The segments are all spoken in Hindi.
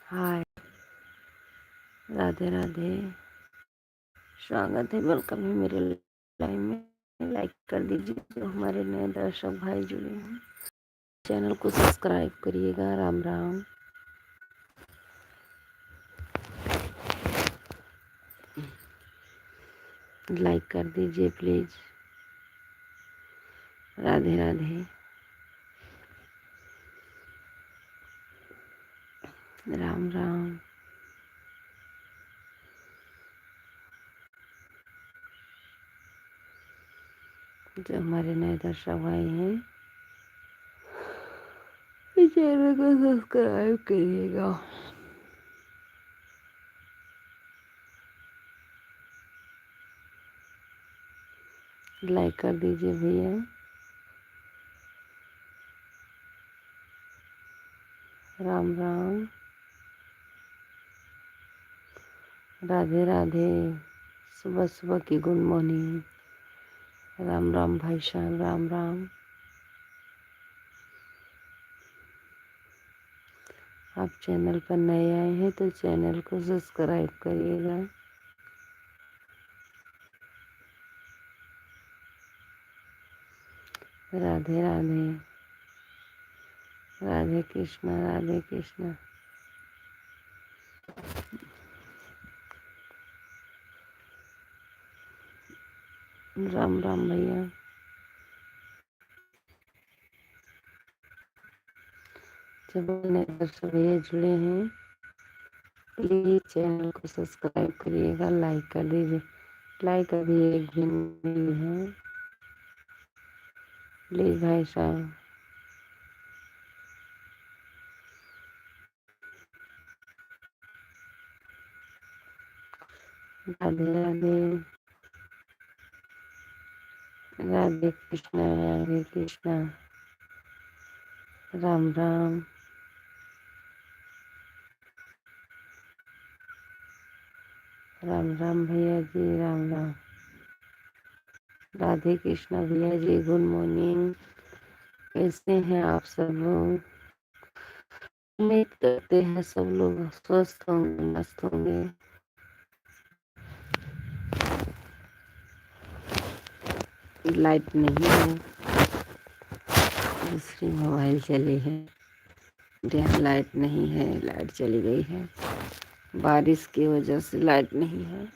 हाय, राधे राधे। स्वागत है, वेलकम है मेरे लाइव में। लाइक कर दीजिए जो हमारे नए दर्शक भाई जुड़े हैं। चैनल को सब्सक्राइब करिएगा। राम राम। लाइक कर दीजिए प्लीज। राधे राधे। राम राम। जो हमारे नए दर्शक भाई हैं, चैनल को सब्सक्राइब करिएगा। लाइक कर दीजिए भैया। राम राम। राधे राधे। सुबह सुबह की गुड मॉर्निंग। राम राम भाई साहब, राम राम। आप चैनल पर नए आए हैं तो चैनल को सब्सक्राइब करिएगा। राधे राधे। राधे कृष्णा, राधे कृष्णा। राम राम भैया। जब नए दर्शक भैया जुड़े हैं, प्लीज चैनल को सब्सक्राइब करिएगा। लाइक कर दीजिए। लाइक अभी एक भी नहीं है। प्लीज भाई साहब। राधे राधे। राधे कृष्णा, राधे कृष्णा। राम राम। राम राम भैया जी, राम राम। राधे कृष्णा भैया जी, गुड मॉर्निंग। कैसे हैं आप सब लोग? उम्मीद करते हैं सब लोग स्वस्थ होंगे, मस्त होंगे। लाइट नहीं है, दूसरी मोबाइल चली है। यहाँ लाइट नहीं है, लाइट चली गई है। बारिश की वजह से लाइट नहीं है।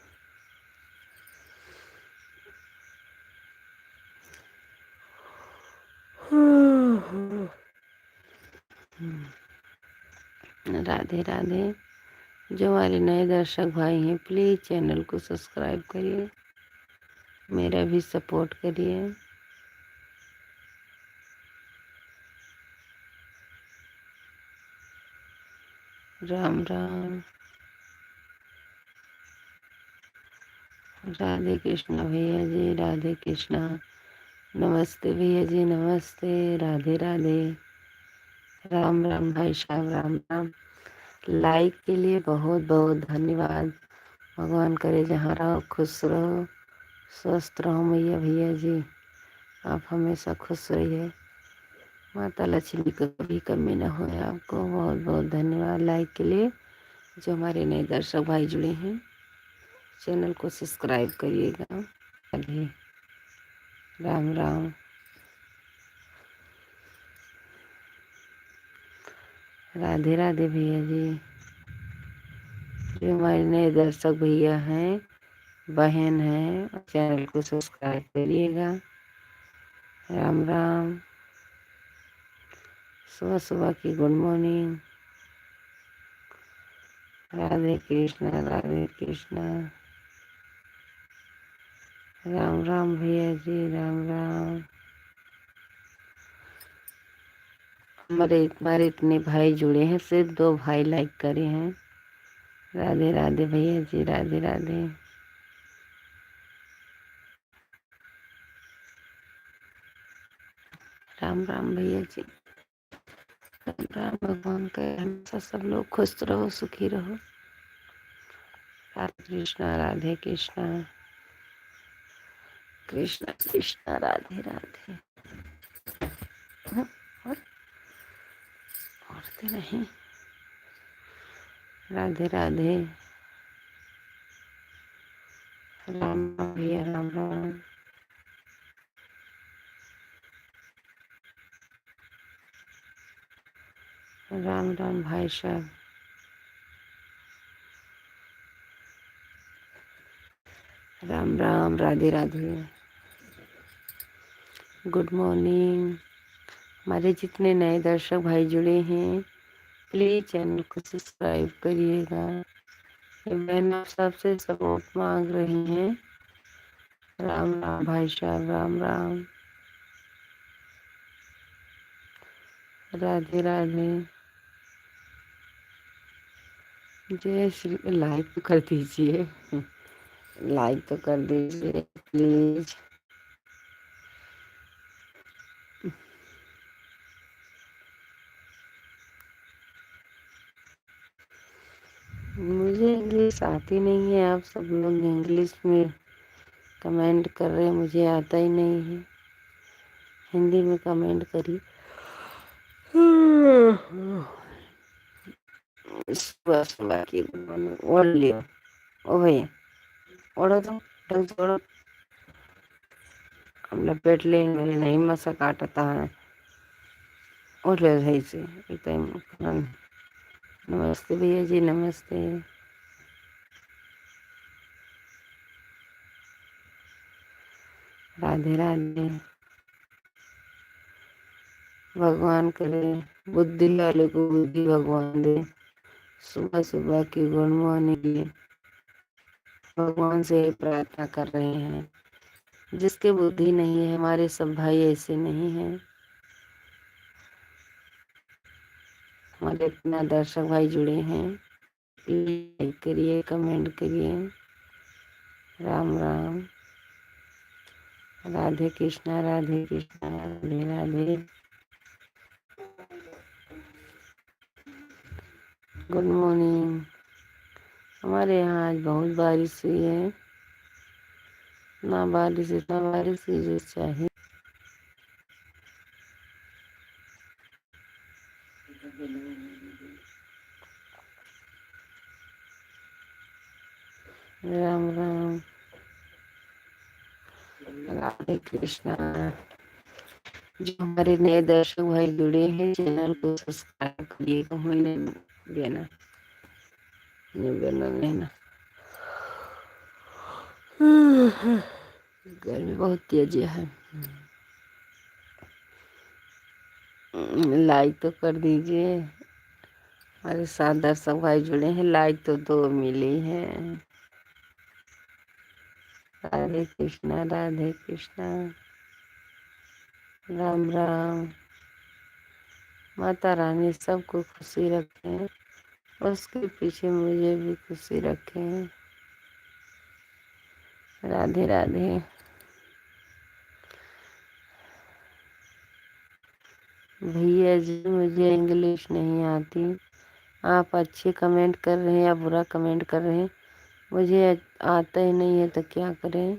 राधे राधे। जो हमारे नए दर्शक भाई हैं, प्लीज चैनल को सब्सक्राइब करिए, मेरा भी सपोर्ट करिए। राम राम। राधे कृष्णा भैया जी, राधे कृष्णा। नमस्ते भैया जी, नमस्ते। राधे राधे। राम राम भाई साहब, राम राम। लाइक के लिए बहुत बहुत धन्यवाद। भगवान करे जहाँ रहो खुश रहो, स्वस्थ रहो मैया भैया जी। आप हमेशा खुश रहिए। माता लक्ष्मी को कभी कमी न हो। आपको बहुत बहुत धन्यवाद लाइक के लिए। जो हमारे नए दर्शक भाई जुड़े हैं, चैनल को सब्सक्राइब करिएगा। अभी राम राम। राधे राधे भैया जी। जो हमारे नए दर्शक भैया हैं, बहन हैं, चैनल को सब्सक्राइब करिएगा। राम राम। सुबह सुबह की गुड मॉर्निंग। राधे कृष्णा, राधे कृष्णा। राम राम भैया जी, राम राम। हमारे इतने भाई जुड़े हैं, सिर्फ 2 भाई लाइक करे हैं। राधे राधे भैया जी, राधे राधे। राम राम भैया जी, राम राम। भगवान का हमेशा सब लोग खुश रहो, सुखी रहो। राधे कृष्णा, राधे कृष्णा। कृष्णा कृष्णा, राधे राधे। और औरतें नहीं। राधे राधे। राम राम भैया, राम राम। राम राम भाई साहब। राम राम, राधे राधे। Good morning. हमारे जितने नए दर्शक भाई जुड़े हैं, प्लीज चैनल को सब्सक्राइब करिएगा। ये बहन आप सबसे सपोर्ट मांग रही हैं। राम राम भाई साहब, राम राम। राधे राधे। जय श्री। लाइक तो कर दीजिए, लाइक तो कर दीजिए प्लीज। मुझे इंग्लिश आती नहीं है, आप सब लोग इंग्लिश में कमेंट कर रहे हैं, मुझे आता ही नहीं है। हिंदी में कमेंट करिए। सुबह सुबह की ओढ़ लियो। ओ भैया ओढ़ो तो, ढंग से ओढ़ो। हम लपेट लेंगे, मेरे नहीं मसा काटता है। ओढ़ ले सही से एकदम। नमस्ते भैया जी, नमस्ते। राधे राधे। भगवान करे बुद्धि वाले को बुद्धि भगवान दे। सुबह सुबह की गुड मॉर्निंग भगवान से प्रार्थना कर रहे हैं। जिसके बुद्धि नहीं है, हमारे सब भाई ऐसे नहीं हैं। हमारे इतना दर्शक भाई जुड़े हैं, लाइक करिए, कमेंट करिए। राम राम। राधे कृष्णा, राधे कृष्णा, राधे राधे। Good morning. हमारे यहाँ आज बहुत बारिश हुई है। ना बारिश, इतना बारिश हुई जो चाहिए। राम राम। राधे कृष्णा। जो हमारे नए दर्शक भाई जुड़े हैं, चैनल को सब्सक्राइब करिएगा। मैंने देना नहीं देना नहीं ना। गर्मी बहुत तेज है। लाइक तो कर दीजिए। हमारे साथ दर्शक भाई जुड़े हैं, लाइक तो दो मिली है। राधे कृष्णा, राधे कृष्णा। राम राम। माता रानी सबको खुशी रखें, उसके पीछे मुझे भी खुशी रखें। राधे राधे। भैया जी मुझे इंग्लिश नहीं आती। आप अच्छे कमेंट कर रहे हैं या बुरा कमेंट कर रहे हैं, मुझे आता ही नहीं है तो क्या करें।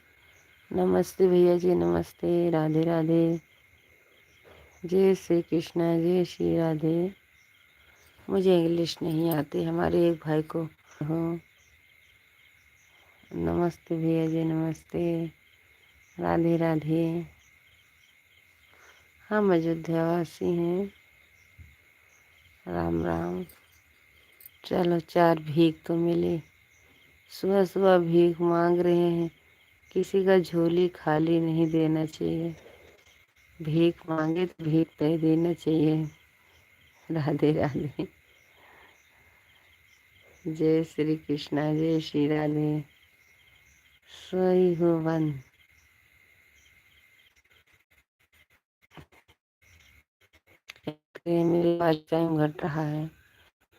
नमस्ते भैया जी, नमस्ते। राधे राधे। जय श्री कृष्णा, जय श्री राधे। मुझे इंग्लिश नहीं आती, हमारे एक भाई को हो। नमस्ते भैया जी, नमस्ते। राधे राधे। हम अयोध्यावासी हैं। राम राम। चलो 4 भीख तो मिली। सुबह सुबह भीख मांग रहे हैं, किसी का झोली खाली नहीं देना चाहिए। भीख मांगे तो भीख दे देना चाहिए। राधे राधे। जय श्री कृष्णा, जय श्री राधे। सोई हूँ बंद। मेरे पास टाइम घट रहा है।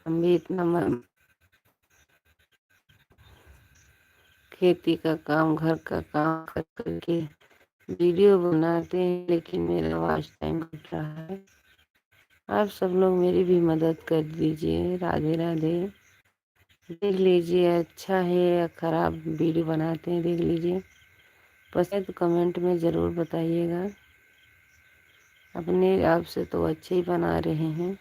हम भी इतना खेती का काम, घर का काम कर करके वीडियो बनाते हैं, लेकिन मेरा वॉच टाइम घट रहा है। आप सब लोग मेरी भी मदद कर दीजिए। राधे राधे। देख लीजिए अच्छा है या खराब वीडियो बनाते हैं, देख लीजिए। पसंद तो कमेंट में ज़रूर बताइएगा। अपने आप से तो अच्छे ही बना रहे हैं।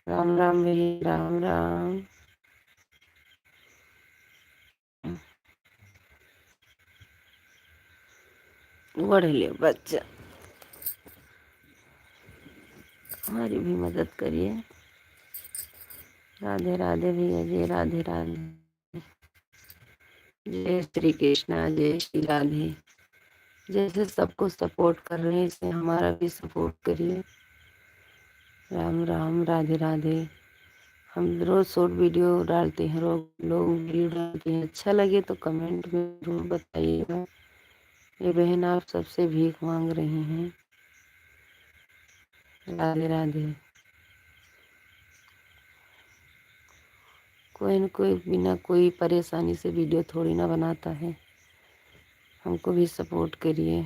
राम राम भैया, राम राम। बढ़ लियो बच्चा, हमारी भी मदद करिए। राधे राधे भैया जी, राधे राधे। जय श्री कृष्णा, जय श्री राधे। जैसे सबको सपोर्ट कर रहे हैं इसे हमारा भी सपोर्ट करिए। राम राम, राधे राधे। हम रोज शॉर्ट वीडियो डालते हैं, लोग वीडियो डालते हैं। अच्छा लगे तो कमेंट में जरूर बताइएगा। ये बहन आप सबसे भीख मांग रही हैं। राधे राधे। कोई न कोई बिना कोई परेशानी से वीडियो थोड़ी ना बनाता है। हमको भी सपोर्ट करिए।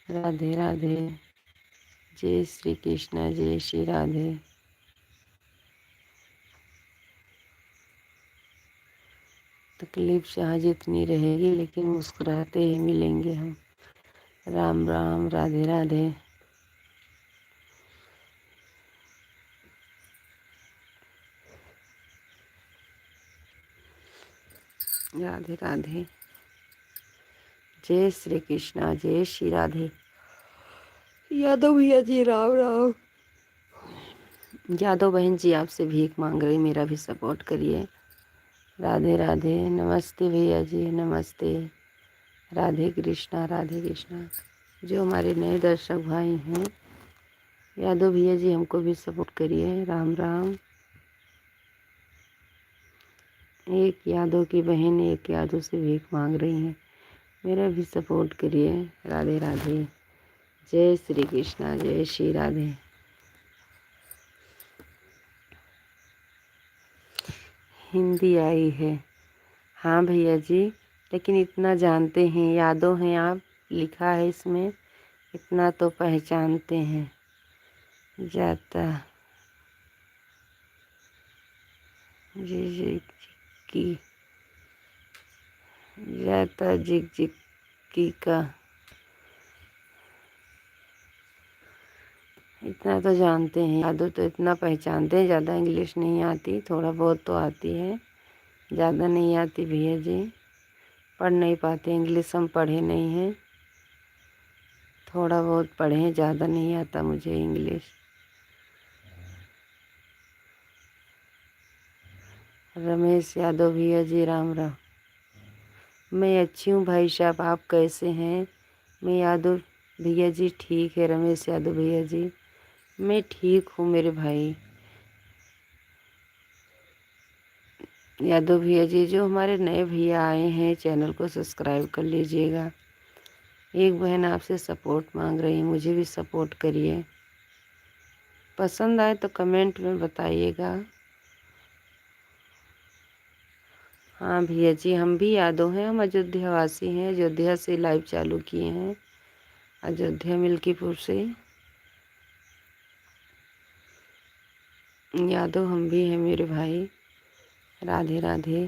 राधे राधे। जय श्री कृष्णा, जय श्री राधे। तकलीफ चाहे जितनी रहेगी लेकिन मुस्कुराते ही मिलेंगे हम। राम राम, राधे राधे। राधे राधे। जय श्री कृष्णा, जय श्री राधे। यादव भैया जी, राम राम। यादव बहन जी आपसे भीख मांग रही, मेरा भी सपोर्ट करिए। राधे राधे। नमस्ते भैया जी, नमस्ते। राधे कृष्णा, राधे कृष्णा। जो हमारे नए दर्शक भाई हैं, यादव भैया जी हमको भी सपोर्ट करिए। राम राम। एक यादव की बहन एक यादव से भीख मांग रही हैं, मेरा भी सपोर्ट करिए। राधे राधे। जय श्री कृष्णा, जय श्री राधे। हिंदी आई है? हाँ भैया जी, लेकिन इतना जानते हैं, यादव हैं आप, लिखा है इसमें, इतना तो पहचानते हैं। जाता जी जी की, जाता जिग जिग की का, इतना तो जानते हैं। यादव तो इतना पहचानते हैं, ज़्यादा इंग्लिश नहीं आती, थोड़ा बहुत तो आती है, ज़्यादा नहीं आती भैया जी। पढ़ नहीं पाते इंग्लिश, हम पढ़े नहीं हैं, थोड़ा बहुत पढ़े हैं, ज़्यादा नहीं आता मुझे इंग्लिश। रमेश यादव भैया जी, राम राम। मैं अच्छी हूँ भाई साहब, आप कैसे हैं? मैं यादव भैया जी ठीक है। रमेश यादव भैया जी, मैं ठीक हूँ मेरे भाई। यादव भैया जी, जो हमारे नए भैया आए हैं चैनल को सब्सक्राइब कर लीजिएगा। एक बहन आपसे सपोर्ट मांग रही है, मुझे भी सपोर्ट करिए। पसंद आए तो कमेंट में बताइएगा। हाँ भैया जी, हम भी यादव हैं, हम अयोध्या वासी हैं, अयोध्या से लाइव चालू किए हैं, अयोध्या मिल्कीपुर से। यादव हम भी हैं मेरे भाई। राधे राधे।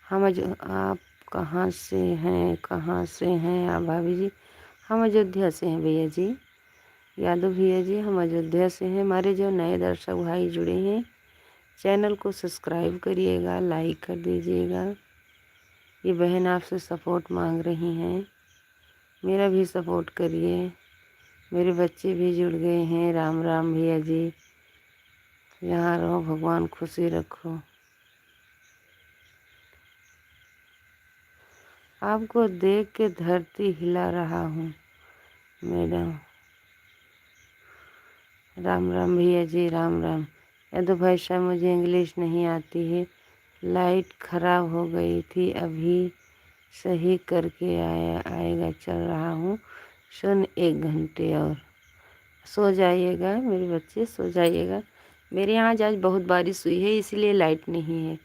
आप कहाँ से हैं, कहाँ से हैं आप भाभी जी? हम अयोध्या से हैं भैया जी। यादव भैया जी, हम अयोध्या से हैं। हमारे जो नए दर्शक भाई जुड़े हैं, चैनल को सब्सक्राइब करिएगा, लाइक कर दीजिएगा। ये बहन आपसे सपोर्ट मांग रही हैं, मेरा भी सपोर्ट करिए। मेरे बच्चे भी जुड़ गए हैं। राम राम भैया जी, यहाँ रहो, भगवान खुशी रखो। आपको देख के धरती हिला रहा हूँ मैडम। राम राम भैया जी, राम राम। यादव भाई साहब, मुझे इंग्लिश नहीं आती है, लाइट खराब हो गई थी, अभी सही करके आएगा, चल रहा हूँ। सुन, 1 घंटे और सो जाइएगा मेरे बच्चे, सो जाइएगा। मेरे यहाँ आज बहुत बारिश हुई है, इसलिए लाइट नहीं है।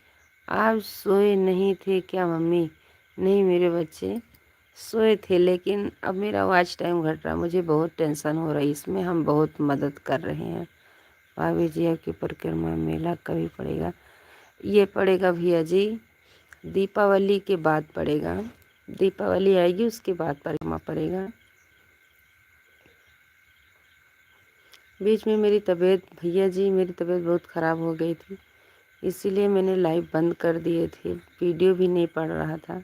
आप सोए नहीं थे क्या मम्मी? नहीं मेरे बच्चे सोए थे, लेकिन अब मेरा वॉच टाइम घट रहा, मुझे बहुत टेंशन हो रही, इसमें हम बहुत मदद कर रहे हैं। भाभी जी, आपकी परिक्रमा मेला कभी पड़ेगा? ये पड़ेगा भैया जी, दीपावली के बाद पड़ेगा। दीपावली आएगी उसके बाद परिक्रमा पड़ेगा। बीच में मेरी तबीयत भैया जी मेरी तबीयत बहुत ख़राब हो गई थी, इसीलिए मैंने लाइव बंद कर दिए थे। वीडियो भी नहीं पड़ रहा था,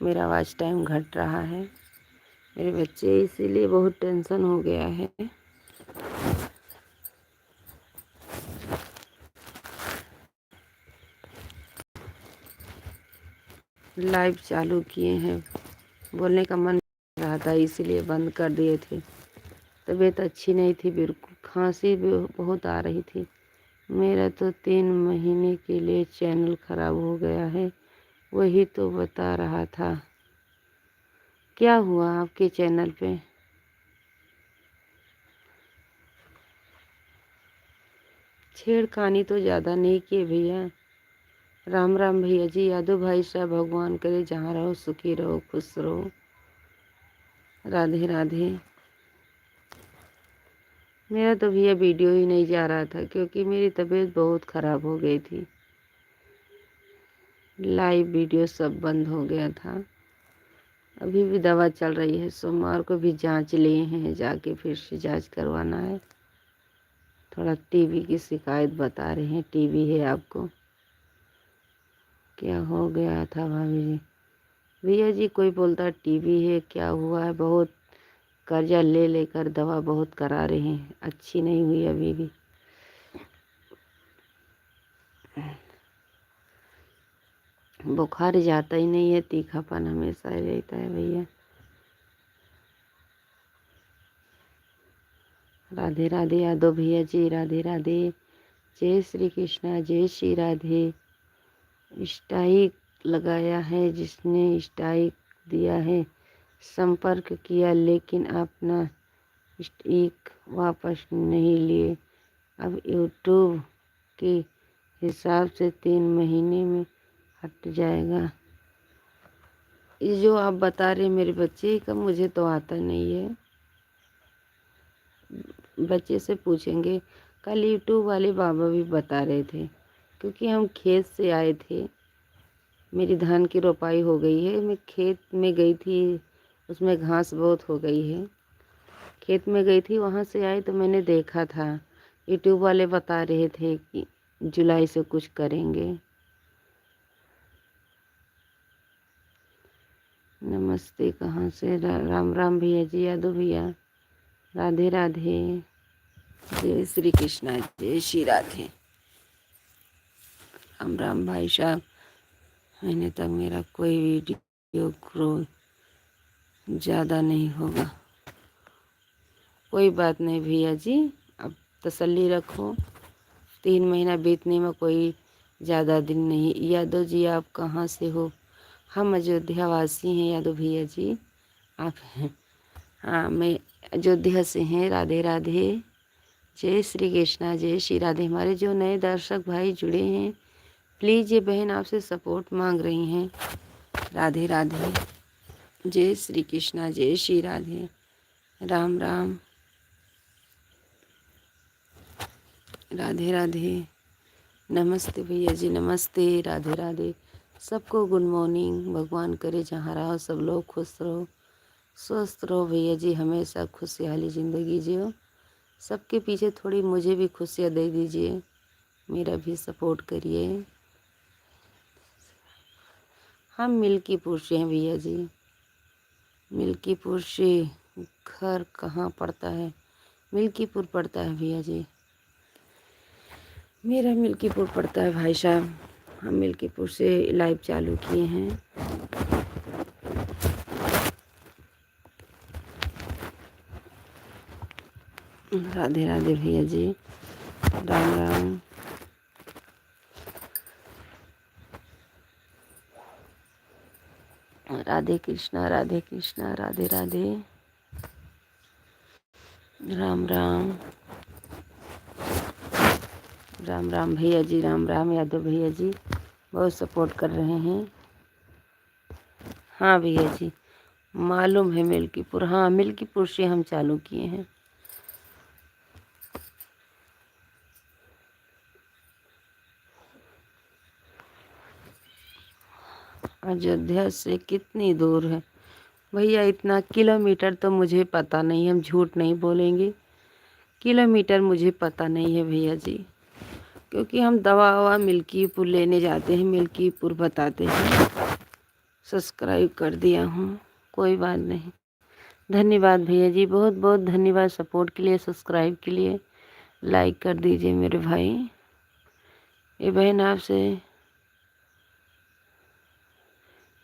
मेरा वॉच टाइम घट रहा है। मेरे बच्चे इसीलिए बहुत टेंशन हो गया है। लाइव चालू किए हैं, बोलने का मन कर रहा था इसीलिए बंद कर दिए थे। तबीयत अच्छी नहीं थी, बिल्कुल खांसी भी बहुत आ रही थी। मेरा तो 3 महीने के लिए चैनल ख़राब हो गया है, वही तो बता रहा था। क्या हुआ आपके चैनल पे? छेड़खानी तो ज़्यादा नहीं किए भैया। राम राम भैया जी, यादव भाई साहब, भगवान करे जहाँ रहो सुखी रहो, खुश रहो। राधे राधे। मेरा तो भैया वीडियो ही नहीं जा रहा था क्योंकि मेरी तबीयत बहुत ख़राब हो गई थी। लाइव वीडियो सब बंद हो गया था। अभी भी दवा चल रही है, सोमवार को भी जांच लिए हैं, जाके फिर से जांच करवाना है। थोड़ा टीबी की शिकायत बता रहे हैं, टीबी है आपको। क्या हो गया था भाभी जी? भैया जी कोई बोलता टीबी है, क्या हुआ है? बहुत कर्जा ले लेकर दवा बहुत करा रहे हैं, अच्छी नहीं हुई अभी भी। बुखार जाता ही नहीं है, तीखापन हमेशा ही रहता है भैया। राधे राधे यादव भैया जी, राधे राधे। जय श्री कृष्णा, जय श्री राधे। स्ट्राइक लगाया है, जिसने स्ट्राइक दिया है संपर्क किया लेकिन अपना स्ट्राइक वापस नहीं लिए। अब यूट्यूब के हिसाब से 3 महीने में हट जाएगा। ये जो आप बता रहे मेरे बच्चे का मुझे तो आता नहीं है, बच्चे से पूछेंगे। कल यूट्यूब वाले बाबा भी बता रहे थे, क्योंकि हम खेत से आए थे, मेरी धान की रोपाई हो गई है, मैं खेत में गई थी, उसमें घास बहुत हो गई है। खेत में गई थी, वहाँ से आई तो मैंने देखा था, यूट्यूब वाले बता रहे थे कि जुलाई से कुछ करेंगे। नमस्ते, कहाँ से? राम राम भैया जी, यादव भैया, राधे राधे। जय श्री कृष्णा, जय श्री राधे। राम राम भाई साहब। महीने तक मेरा कोई वीडियो ग्रो ज़्यादा नहीं होगा। कोई बात नहीं भैया जी, अब तसल्ली रखो, 3 महीना बीतने में कोई ज़्यादा दिन नहीं। यादव जी आप कहाँ से हो? हम अयोध्या वासी हैं यादव भैया जी। आप हैं? हाँ, मैं अयोध्या से हैं। राधे राधे। जय श्री कृष्णा, जय श्री राधे। हमारे जो नए दर्शक भाई जुड़े हैं, प्लीज़ ये बहन आपसे सपोर्ट मांग रही हैं। राधे राधे। जय श्री कृष्णा, जय श्री राधे। राम राम। राधे राधे। नमस्ते भैया जी, नमस्ते। राधे राधे। सबको गुड मॉर्निंग। भगवान करे जहाँ रहो सब लोग खुश रहो, स्वस्थ रहो भैया जी, हमेशा खुशहाली ज़िंदगी जियो। सबके पीछे थोड़ी मुझे भी खुशियाँ दे दीजिए, मेरा भी सपोर्ट करिए। हम मिल्कीपुर से हैं भैया जी। मिल्कीपुर से घर कहाँ पड़ता है? मिल्कीपुर पड़ता है भैया जी, मेरा मिल्कीपुर पड़ता है भाई साहब। हम मिल्कीपुर से लाइव चालू किए हैं। राधे राधे भैया जी, राम राम। राधे कृष्णा, राधे कृष्णा, राधे राधे। राम राम। राम राम भैया जी, राम राम यादव भैया जी, बहुत सपोर्ट कर रहे हैं। हाँ भैया जी, मालूम है मिल्कीपुर। हाँ, मिल्कीपुर से हम चालू किए हैं। अयोध्या से कितनी दूर है भैया? इतना किलोमीटर तो मुझे पता नहीं, हम झूठ नहीं बोलेंगे। किलोमीटर मुझे पता नहीं है भैया जी, क्योंकि हम दवा ववा मिल्कीपुर लेने जाते हैं, मिल्कीपुर बताते हैं। सब्सक्राइब कर दिया हूँ, कोई बात नहीं। धन्यवाद भैया जी, बहुत बहुत धन्यवाद सपोर्ट के लिए, सब्सक्राइब के लिए। लाइक कर दीजिए मेरे भाई। ये बहन आपसे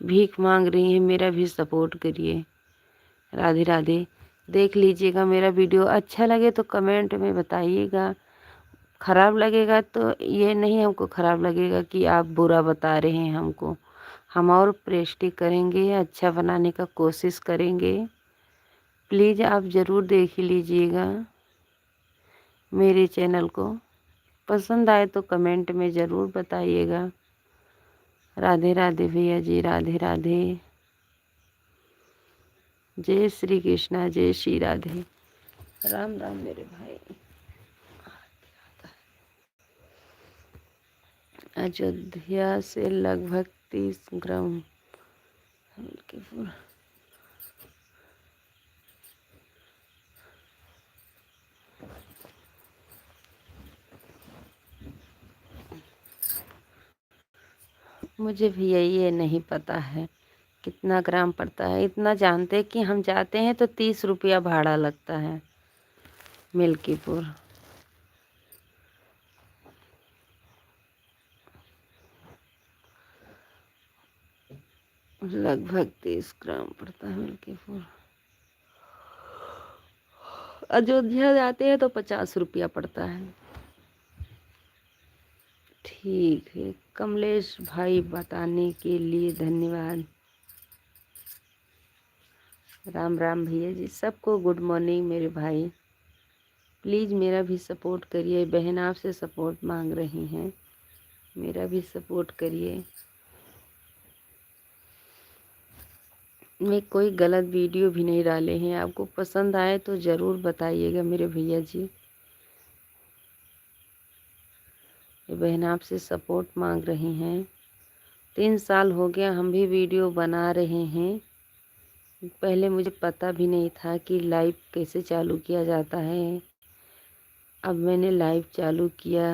भीख मांग रही है, मेरा भी सपोर्ट करिए। राधे राधे। देख लीजिएगा मेरा वीडियो, अच्छा लगे तो कमेंट में बताइएगा, खराब लगेगा तो ये नहीं हमको खराब लगेगा कि आप बुरा बता रहे हैं हमको। हम और प्रयास करेंगे, अच्छा बनाने का कोशिश करेंगे। प्लीज़ आप ज़रूर देख लीजिएगा मेरे चैनल को। पसंद आए तो कमेंट में ज़रूर बताइएगा। राधे राधे भैया जी, राधे राधे। जय श्री कृष्णा, जय श्री राधे। राम राम मेरे भाई। अयोध्या से लगभग 30 ग्राम हल्कीपुर। मुझे भी ये नहीं पता है कितना ग्राम पड़ता है। इतना जानते कि हम जाते हैं तो 30 रुपया भाड़ा लगता है मिल्कीपुर। लगभग 30 ग्राम पड़ता है मिल्कीपुर। अयोध्या जाते हैं तो 50 रुपया पड़ता है। ठीक है कमलेश भाई, बताने के लिए धन्यवाद। राम राम भैया जी, सबको गुड मॉर्निंग मेरे भाई। प्लीज़ मेरा भी सपोर्ट करिए, बहन आपसे सपोर्ट मांग रही हैं, मेरा भी सपोर्ट करिए। मैं कोई गलत वीडियो भी नहीं डाले हैं, आपको पसंद आए तो ज़रूर बताइएगा मेरे भैया जी। ये बहन आपसे सपोर्ट मांग रही हैं। 3 साल हो गया हम भी वीडियो बना रहे हैं। पहले मुझे पता भी नहीं था कि लाइव कैसे चालू किया जाता है। अब मैंने लाइव चालू किया,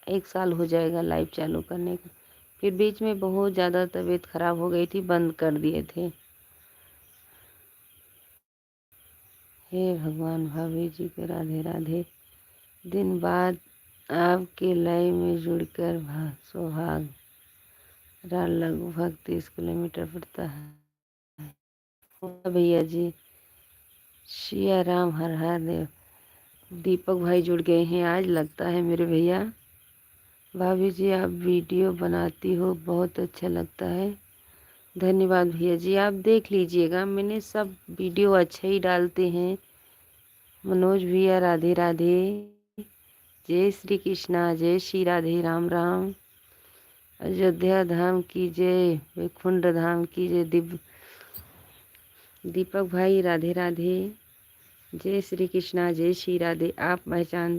1 साल हो जाएगा लाइव चालू करने का। फिर बीच में बहुत ज़्यादा तबीयत ख़राब हो गई थी, बंद कर दिए थे। हे भगवान, भाभी जी के राधे राधे। दिन बाद आपके लाइव में जुड़कर सौभाग्य रहा। लगभग 30 किलोमीटर पड़ता है भैया जी। सिया राम, हर हर देव। दीपक भाई जुड़ गए हैं आज, लगता है मेरे भैया। भाभी जी आप वीडियो बनाती हो, बहुत अच्छा लगता है। धन्यवाद भैया जी, आप देख लीजिएगा, मैंने सब वीडियो अच्छे ही डालते हैं। मनोज भैया राधे राधे। जय श्री कृष्णा, जय श्री राधे, राम राम। अयोध्या धाम की जय, वैकुंठ धाम की जय। दीपक भाई राधे राधे। जय श्री कृष्णा, जय श्री राधे। आप पहचान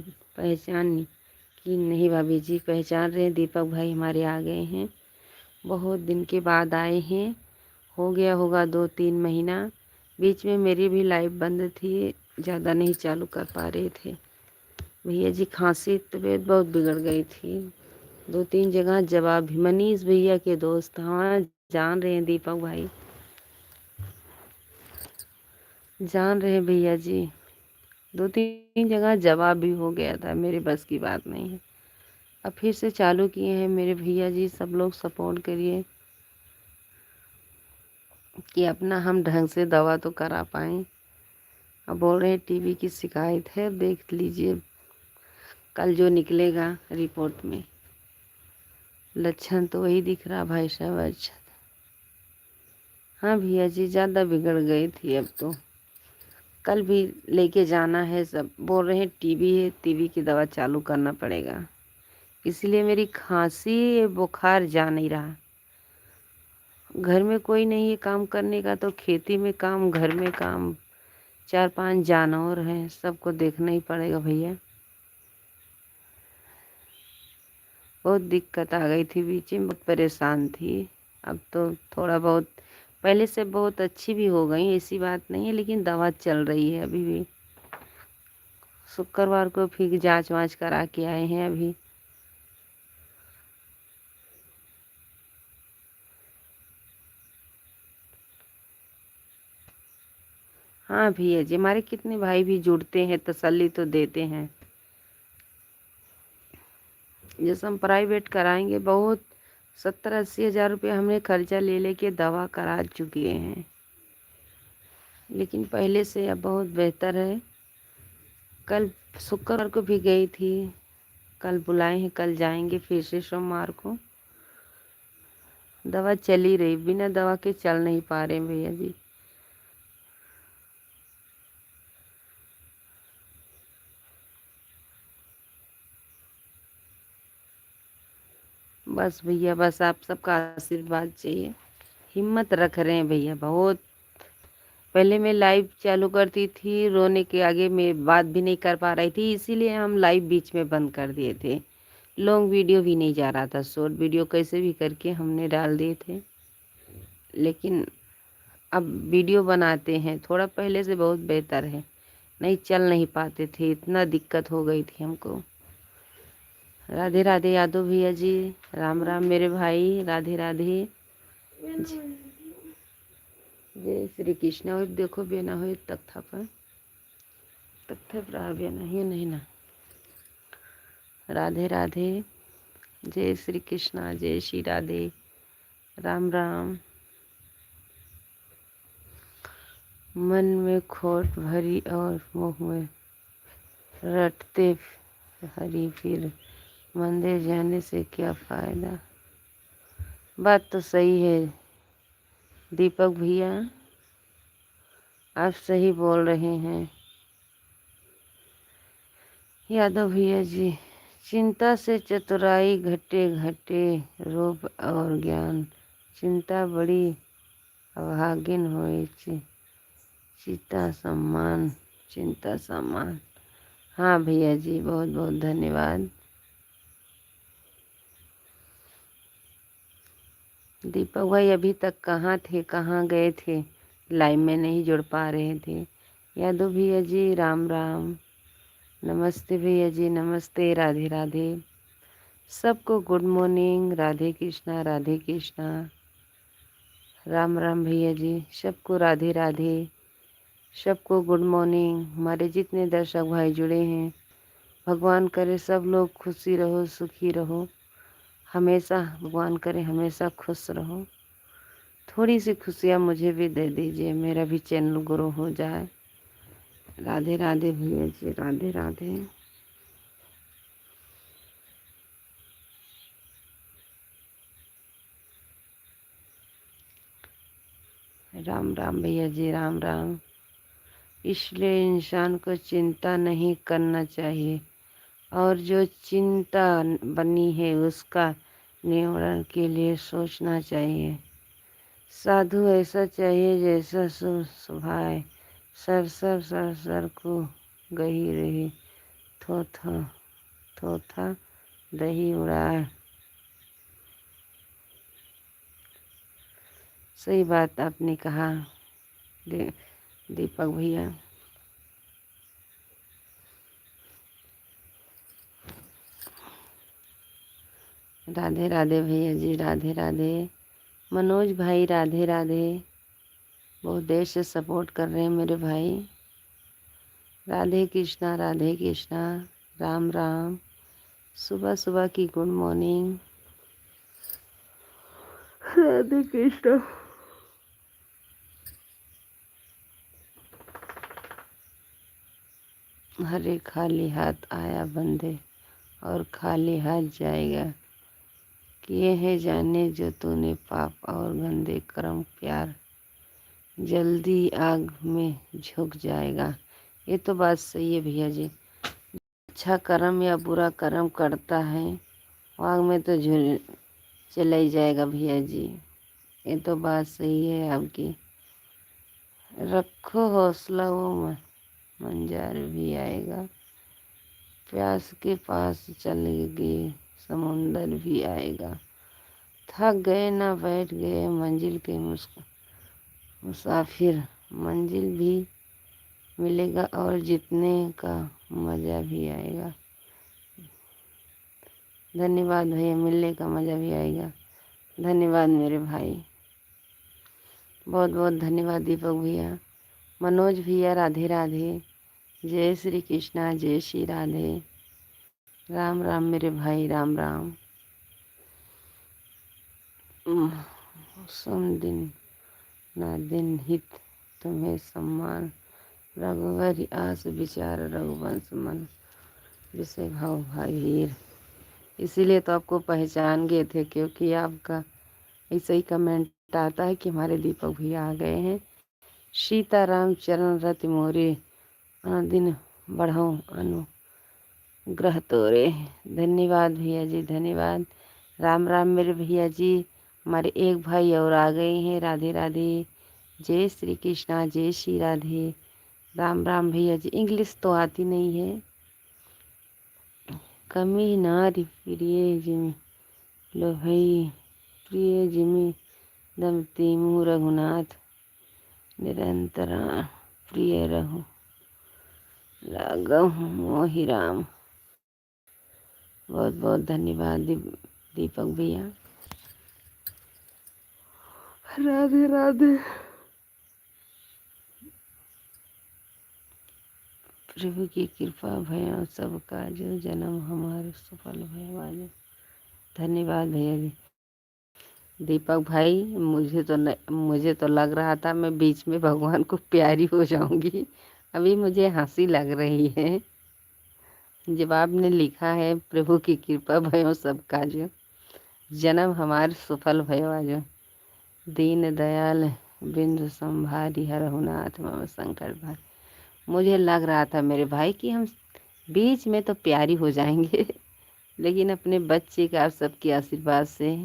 की नहीं भाभी जी? पहचान रहे हैं, दीपक भाई हमारे आ गए हैं, बहुत दिन के बाद आए हैं। हो गया होगा 2-3 महीना। बीच में मेरी भी लाइफ बंद थी, ज़्यादा नहीं चालू कर पा रहे थे भैया जी। खांसी तबीयत बहुत बिगड़ गई थी, 2-3 जगह जवाब भी। मनीष भैया के दोस्त, हाँ जान रहे हैं दीपक भाई, जान रहे हैं भैया जी। 2-3 जगह जवाब भी हो गया था, मेरे बस की बात नहीं है। अब फिर से चालू किए हैं मेरे भैया जी, सब लोग सपोर्ट करिए कि अपना हम ढंग से दवा तो करा पाएँ। अब बोल रहे हैं टीबी की शिकायत है, देख लीजिए कल जो निकलेगा रिपोर्ट में। लक्षण तो वही दिख रहा भाई साहब। अच्छा हाँ भैया जी, ज़्यादा बिगड़ गई थी अब तो। कल भी लेके जाना है, सब बोल रहे हैं टीबी है, टीबी की दवा चालू करना पड़ेगा। इसलिए मेरी खांसी बुखार जा नहीं रहा। घर में कोई नहीं है काम करने का, तो खेती में काम, घर में काम, 4-5 जानवर हैं, सबको देखना ही पड़ेगा भैया। बहुत दिक्कत आ गई थी, बीच में बहुत परेशान थी। अब तो थोड़ा बहुत पहले से बहुत अच्छी भी हो गई, ऐसी बात नहीं है, लेकिन दवा चल रही है अभी भी। शुक्रवार को फिर जांच वाँच करा के आए हैं अभी। हाँ भैया जी, हमारे कितने भाई भी जुड़ते हैं, तसल्ली तो देते हैं। जैसे हम प्राइवेट कराएंगे, बहुत 70-80 हज़ार रुपये हमने खर्चा ले लेके दवा करा चुके हैं, लेकिन पहले से अब बहुत बेहतर है। कल शुक्रवार को भी गई थी, कल बुलाए हैं, कल जाएंगे फिर से सोमवार को। दवा चल ही रही, बिना दवा के चल नहीं पा रहे भैया जी। बस भैया, बस आप सबका आशीर्वाद चाहिए। हिम्मत रख रहे हैं भैया बहुत। पहले मैं लाइव चालू करती थी, रोने के आगे मैं बात भी नहीं कर पा रही थी, इसीलिए हम लाइव बीच में बंद कर दिए थे। लॉन्ग वीडियो भी नहीं जा रहा था, शॉर्ट वीडियो कैसे भी करके हमने डाल दिए थे। लेकिन अब वीडियो बनाते हैं, थोड़ा पहले से बहुत बेहतर है। नहीं चल नहीं पाते थे, इतना दिक्कत हो गई थी हमको। राधे राधे यादव भैया जी, राम राम मेरे भाई, राधे राधे। जय श्री कृष्ण। और देखो बेना हो तख्ता पर, तख्ते पर आ बेना ही नहीं ना। राधे राधे, जय श्री कृष्णा, जय श्री राधे, राम राम। मन में खोट भरी और मुँह में रटते हरी, फिर मंदिर जाने से क्या फ़ायदा। बात तो सही है दीपक भैया, आप सही बोल रहे हैं। यादव भैया जी, चिंता से चतुराई घटे घटे, रूप और ज्ञान, चिंता बड़ी अभागिन होए, चिता सम्मान, चिंता सम्मान। हाँ भैया जी, बहुत बहुत धन्यवाद। दीपक भाई अभी तक कहाँ थे, कहाँ गए थे, लाइव में नहीं जुड़ पा रहे थे। यादव भैया जी राम राम, नमस्ते भैया जी, नमस्ते, राधे राधे। सबको गुड मॉर्निंग, राधे कृष्णा, राधे कृष्णा, राम राम भैया जी, सबको राधे राधे, सबको गुड मॉर्निंग। हमारे जितने दर्शक भाई जुड़े हैं, भगवान करे सब लोग खुशी रहो, सुखी रहो, हमेशा भगवान करे हमेशा खुश रहो। थोड़ी सी खुशियाँ मुझे भी दे दीजिए, मेरा भी चैनल ग्रो हो जाए। राधे राधे भैया जी, राधे राधे। राम राम भैया जी, राम राम। इसलिए इंसान को चिंता नहीं करना चाहिए, और जो चिंता बनी है उसका निवारण के लिए सोचना चाहिए। साधु ऐसा चाहिए जैसा सुभाए, सर सर सर सर को गही रही, थोथा थोथा दही उड़ाए। सही बात आपने कहा दीपक भैया। राधे राधे भैया जी, राधे राधे। मनोज भाई राधे राधे, बहुत देर से सपोर्ट कर रहे हैं मेरे भाई। राधे कृष्णा, राधे कृष्णा, राम राम। सुबह सुबह की गुड मॉर्निंग, राधे कृष्णा। हरे खाली हाथ आया बंदे, और खाली हाथ जाएगा। किए हैं जाने जो तूने पाप और गंदे कर्म, प्यार जल्दी आग में झुक जाएगा। ये तो बात सही है भैया जी। अच्छा कर्म या बुरा कर्म करता है, आग में तो झुल चला ही जाएगा भैया जी। ये तो बात सही है आपकी। रखो हौसला, वो मंजार भी आएगा। प्यास के पास चलेगी, समुंदर भी आएगा। थक गए ना बैठ गए मंजिल के मुसाफिर, मंजिल भी मिलेगा और जीतने का मज़ा भी आएगा। धन्यवाद भैया, मिलने का मज़ा भी आएगा। धन्यवाद मेरे भाई, बहुत बहुत धन्यवाद दीपक भैया। मनोज भैया राधे राधे, जय श्री कृष्णा, जय श्री राधे। राम राम मेरे भाई, राम राम। सुन दिन ना दिन हित तुम्हें सम्मान, रघुवर आस विचार रघुवंश मन, जिसे भाव भाई वीर। इसीलिए तो आपको पहचान गए थे, क्योंकि आपका ऐसा ही कमेंट आता है कि हमारे दीपक भैया आ गए हैं। सीताराम चरण रति मोरे, दिन बढ़ाऊं अनुग्रह तोरे। धन्यवाद भैया जी, धन्यवाद। राम राम मेरे भैया जी। हमारे एक भाई और आ गए हैं। राधे राधे, जय श्री कृष्णा, जय श्री राधे। राम राम भैया जी। इंग्लिश तो आती नहीं है। कमी नारी प्रिय जिमी लो भाई, प्रिय जिमी दमती मुँह रघुनाथ, निरंतर प्रिय रहु राघव मोहि राम। बहुत बहुत धन्यवाद दीपक भैया। राधे राधे। प्रभु की कृपा भया सबका, जो जन्म हमारे सफल भया। धन्यवाद भैया जी। दीपक भाई, मुझे तो लग रहा था मैं बीच में भगवान को प्यारी हो जाऊंगी। अभी मुझे हंसी लग रही है जब आपने लिखा है प्रभु की कृपा भयो सबका, जो जन्म हमारे सफल भयो। जो दीन दयाल बिंदु संभारी हरहुनाथ मम संकट भाई। मुझे लग रहा था मेरे भाई कि हम बीच में तो प्यारी हो जाएंगे, लेकिन अपने बच्चे का सबके आशीर्वाद से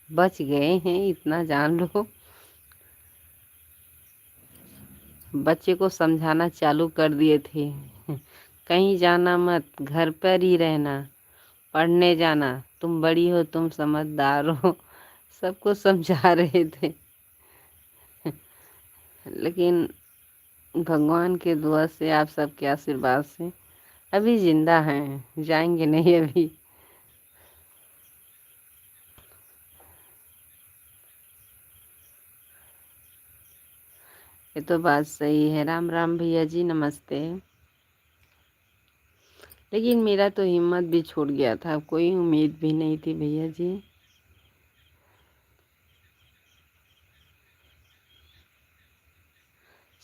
बच गए हैं, इतना जान लो। बच्चे को समझाना चालू कर दिए थे, कहीं जाना मत, घर पर ही रहना, पढ़ने जाना, तुम बड़ी हो, तुम समझदार हो, सबको समझा रहे थे। लेकिन भगवान के दुआ से, आप सबके आशीर्वाद से अभी जिंदा हैं, जाएंगे नहीं अभी। ये तो बात सही है। राम राम भैया जी, नमस्ते। लेकिन मेरा तो हिम्मत भी छूट गया था, कोई उम्मीद भी नहीं थी भैया जी।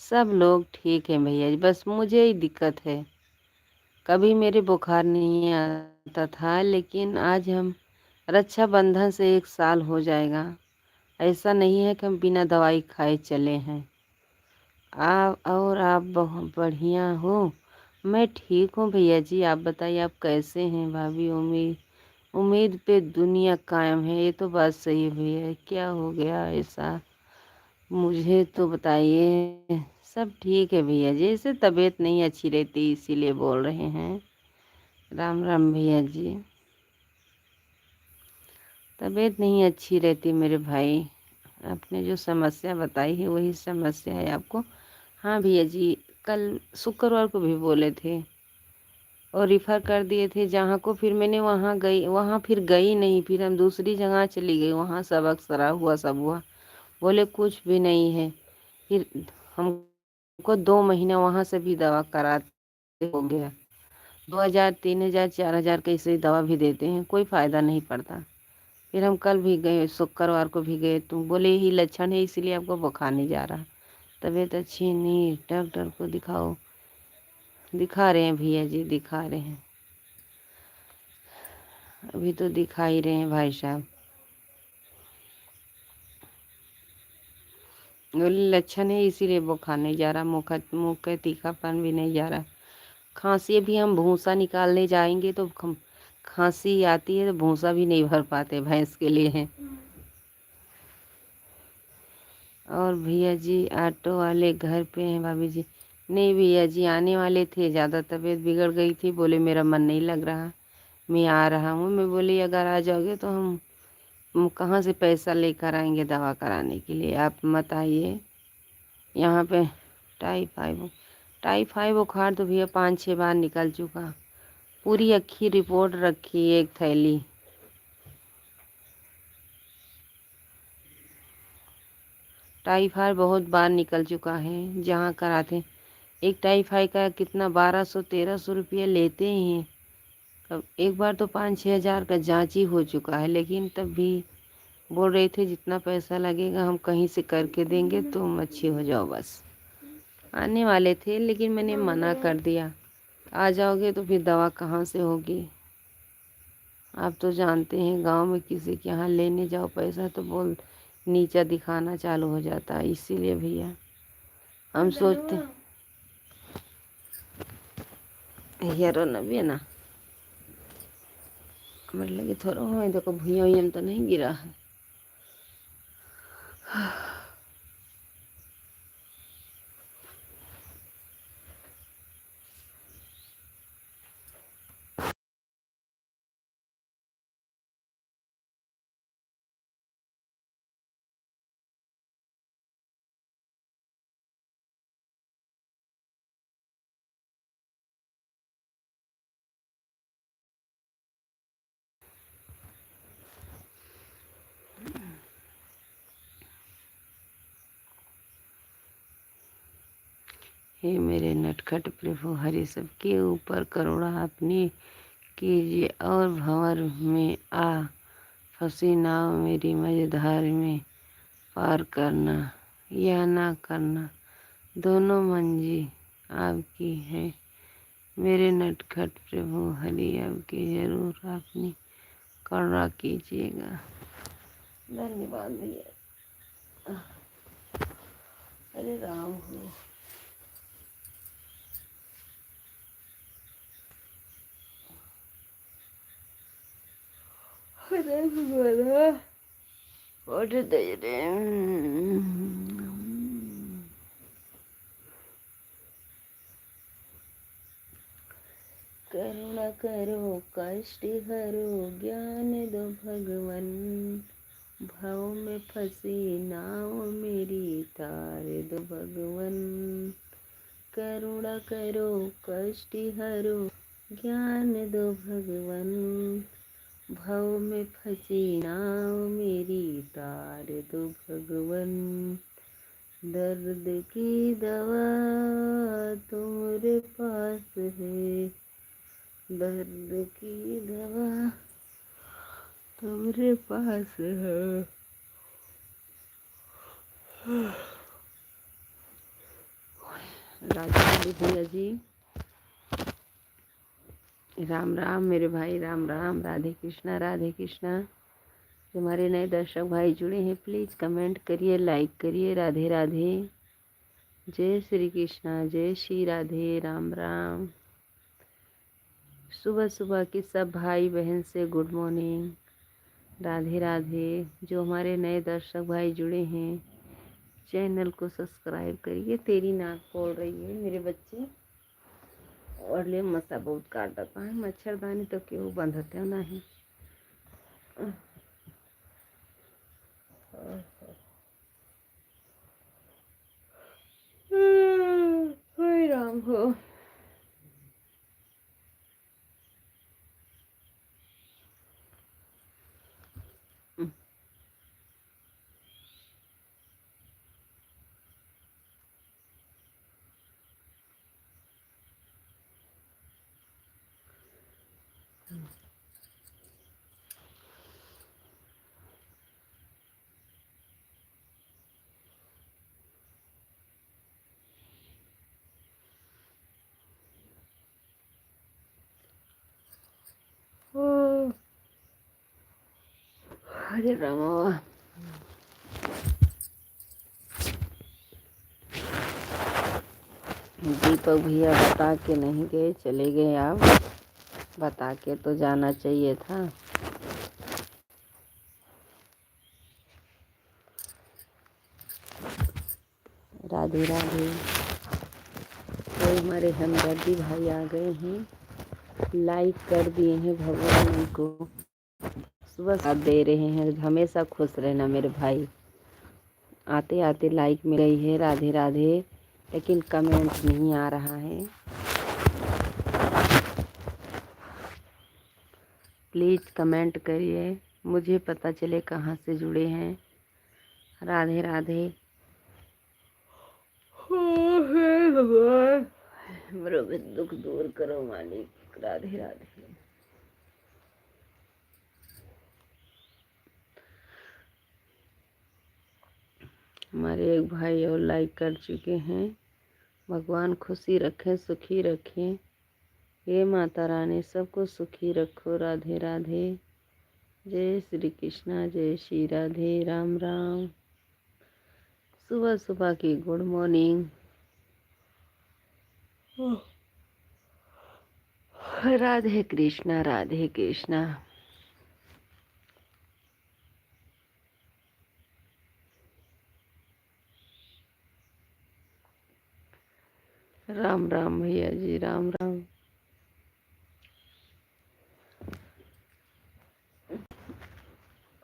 सब लोग ठीक हैं भैया जी, बस मुझे ही दिक्कत है। कभी मेरे बुखार नहीं आता था, लेकिन आज हम रक्षाबंधन से 1 साल हो जाएगा। ऐसा नहीं है कि हम बिना दवाई खाए चले हैं। आप बहुत बढ़िया हो। मैं ठीक हूँ भैया जी, आप बताइए आप कैसे हैं। भाभी, उम्मीद उम्मीद पे दुनिया कायम है, ये तो बात सही है भैया। क्या हो गया ऐसा, मुझे तो बताइए। सब ठीक है भैया जी, ऐसे तबीयत नहीं अच्छी रहती, इसीलिए बोल रहे हैं। राम राम भैया जी। तबीयत नहीं अच्छी रहती मेरे भाई, आपने जो समस्या बताई है वही समस्या है आपको। हाँ भैया जी, कल शुक्रवार को भी बोले थे और रिफ़र कर दिए थे जहाँ को, फिर मैंने वहाँ फिर गई नहीं, फिर हम दूसरी जगह चली गई, वहाँ सब अक्सरा हुआ, सब हुआ। बोले कुछ भी नहीं है। फिर हमको 2 महीना वहाँ से भी दवा कराते हो गया। 2,000 3,000 4,000 कैसे ही दवा भी देते हैं, कोई फ़ायदा नहीं पड़ता। फिर हम कल भी गए, शुक्रवार को भी गए, तो बोले यही लक्षण है, इसलिए आपको बुखार नहीं जा रहा, तबीयत अच्छी नहीं, डॉक्टर को दिखाओ। दिखा रहे हैं भैया जी, दिखा रहे हैं, अभी तो दिखा ही रहे हैं भाई साहब। बोले लक्षण है इसीलिए बुखार नहीं जा रहा, मुँह का तीखापन भी नहीं जा रहा। खांसी भी हम भूसा निकालने जाएंगे तो खांसी आती है, तो भूसा भी नहीं भर पाते, भैंस के लिए है। और भैया जी ऑटो वाले घर पे हैं। भाभी जी नहीं भैया जी, आने वाले थे, ज़्यादा तबीयत बिगड़ गई थी, बोले मेरा मन नहीं लग रहा, मैं आ रहा हूँ। मैं बोली अगर आ जाओगे तो हम कहाँ से पैसा लेकर आएंगे दवा कराने के लिए, आप मत आइए। यहाँ पे टाइफाइड टाइफाइड बुखार तो भैया 5-6 बार निकल चुका। पूरी अच्छी रिपोर्ट रखी एक थैली। टाइफाइड बहुत बार निकल चुका है जहाँ कराते। एक टाइफाइड का कितना 1200-1300 रुपये लेते हैं। अब एक बार तो 5-6 हज़ार का जांच ही हो चुका है, लेकिन तब भी बोल रहे थे जितना पैसा लगेगा हम कहीं से करके देंगे, तुम अच्छी हो जाओ बस। आने वाले थे लेकिन मैंने मना कर दिया। आ जाओगे तो फिर दवा कहाँ से होगी। आप तो जानते हैं गांव में किसी के यहाँ लेने जाओ पैसा तो बोल नीचा दिखाना चालू हो जाता है। इसीलिए भैया हम सोचते यारो न भी है ना, मेरे लगे थोड़ा हो देखो भूया हुई तो नहीं गिरा है। हे मेरे नटखट प्रभु, हरि सबके ऊपर करुणा अपनी कीजिए और भंवर में आ फंसी नाव मेरी मझधार में पार करना या ना करना, दोनों मंजी आपकी है। मेरे नटखट प्रभु हरि आपकी जरूर अपनी करुणा कीजिएगा। धन्यवाद भैया। अरे राम हो। अरे भगवान और दे रे। करुणा करो कष्ट हरो ज्ञान दो भगवन, भाव में फंसी नाव मेरी तार दो भगवन। करुणा करो कष्ट हरो ज्ञान दो भगवन, भाव में फंसी नाव मेरी तार दो भगवन। दर्द की दवा तुम्हारे पास है, दर्द की दवा तुम्हारे पास है। राजा भैया जी राम राम मेरे भाई, राम राम। राधे कृष्णा राधे कृष्णा। जो हमारे नए दर्शक भाई जुड़े हैं प्लीज़ कमेंट करिए, लाइक करिए। राधे राधे, जय श्री कृष्णा, जय श्री राधे, राम राम। सुबह सुबह के सब भाई बहन से गुड मॉर्निंग, राधे राधे। जो हमारे नए दर्शक भाई जुड़े हैं चैनल को सब्सक्राइब करिए। तेरी नाक बोल रही है मेरे बच्चे और ले मसा बहुत काटता है। मच्छरदानी तो क्यों बंधते हो नहीं। हाय राम हो। अरे रामा दीपक भैया बता के नहीं गए, चले गए। आप बता के तो जाना चाहिए था। राधे राधे। तो हमारे हमदर्दी भाई आ गए हैं, लाइक कर दिए हैं, भगवान उनको सुबह साथ दे रहे हैं। हमेशा खुश रहना मेरे भाई। आते आते लाइक मिल गई है। राधे राधे। लेकिन कमेंट नहीं आ रहा है। प्लीज़ कमेंट करिए, मुझे पता चले कहाँ से जुड़े हैं। राधे राधे। भगवान मेरा भी दुख दूर करो मालिक। राधे राधे। हमारे एक भाई और लाइक कर चुके हैं। भगवान खुशी रखें, सुखी रखें। हे माता रानी सबको सुखी रखो। राधे राधे। जय श्री कृष्णा, जय श्री राधे। राम राम। सुबह सुबह की गुड मॉर्निंग। राधे कृष्णा, राधे कृष्णा। राम राम भैया जी, राम राम।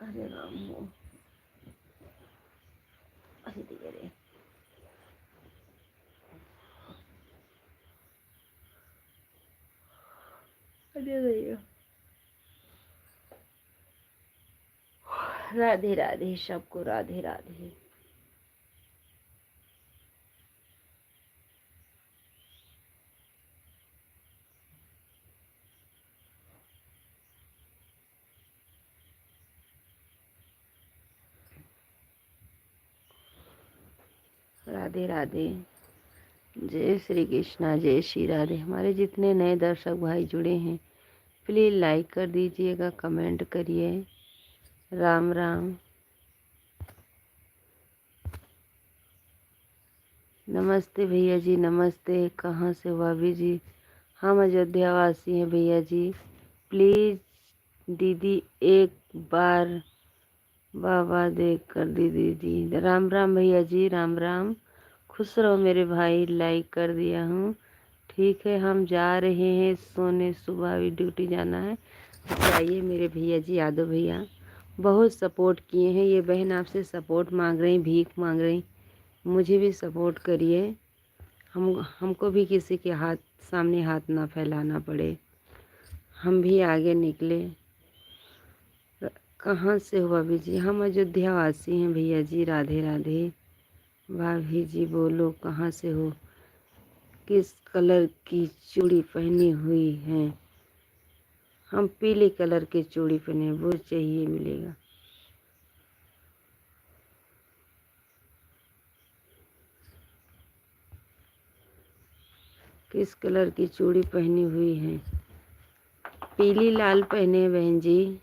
अरे राम हो, अरे धीरे। अरे भैया। राधे राधे सबको। राधे राधे। राधे राधे। जय श्री कृष्णा, जय श्री राधे। हमारे जितने नए दर्शक भाई जुड़े हैं प्लीज़ लाइक कर दीजिएगा, कमेंट करिए। राम राम। नमस्ते भैया जी, नमस्ते। कहाँ से भाभी जी? हम अयोध्या वासी हैं भैया जी। प्लीज़ दीदी एक बार बाबा देख कर दीदी जी। राम राम भैया जी, राम राम। खुश रहो मेरे भाई। लाइक कर दिया हूँ। ठीक है, हम जा रहे हैं सोने। सुबह भी ड्यूटी जाना है। जाइए मेरे भैया जी, यादव भैया। बहुत सपोर्ट किए हैं। ये बहन आपसे सपोर्ट मांग रही, भीख मांग रही। मुझे भी सपोर्ट करिए। हमको भी किसी के सामने हाथ ना फैलाना पड़े। हम भी आगे निकले। कहाँ से हो भाभी जी? हम अयोध्या वासी हैं भैया जी। राधे राधे। भाभी जी बोलो कहाँ से हो? किस कलर की चूड़ी पहनी हुई है? हम पीले कलर की चूड़ी पहने, वो चाहिए मिलेगा। किस कलर की चूड़ी पहनी हुई है? पीली लाल पहने बहन जी।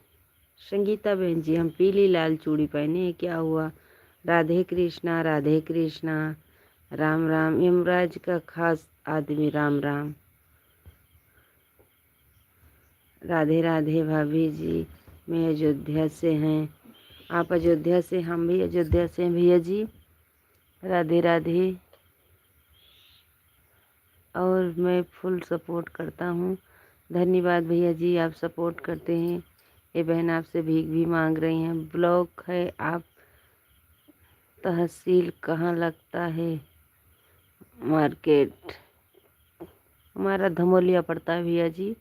संगीता बहन जी, हम पीली लाल चूड़ी पहने हैं। क्या हुआ? राधे कृष्णा, राधे कृष्णा। राम राम। यमराज का खास आदमी, राम राम। राधे राधे भाभी जी। मैं अयोध्या से हैं। आप अयोध्या से? हम भी अयोध्या से हैं भैया जी। राधे राधे। और मैं फुल सपोर्ट करता हूँ। धन्यवाद भैया जी, आप सपोर्ट करते हैं। ये बहन आपसे भीख भी मांग रही हैं। ब्लॉक है आप? तहसील कहाँ लगता है? मार्केट हमारा धमोलिया पड़ता है भैया जी।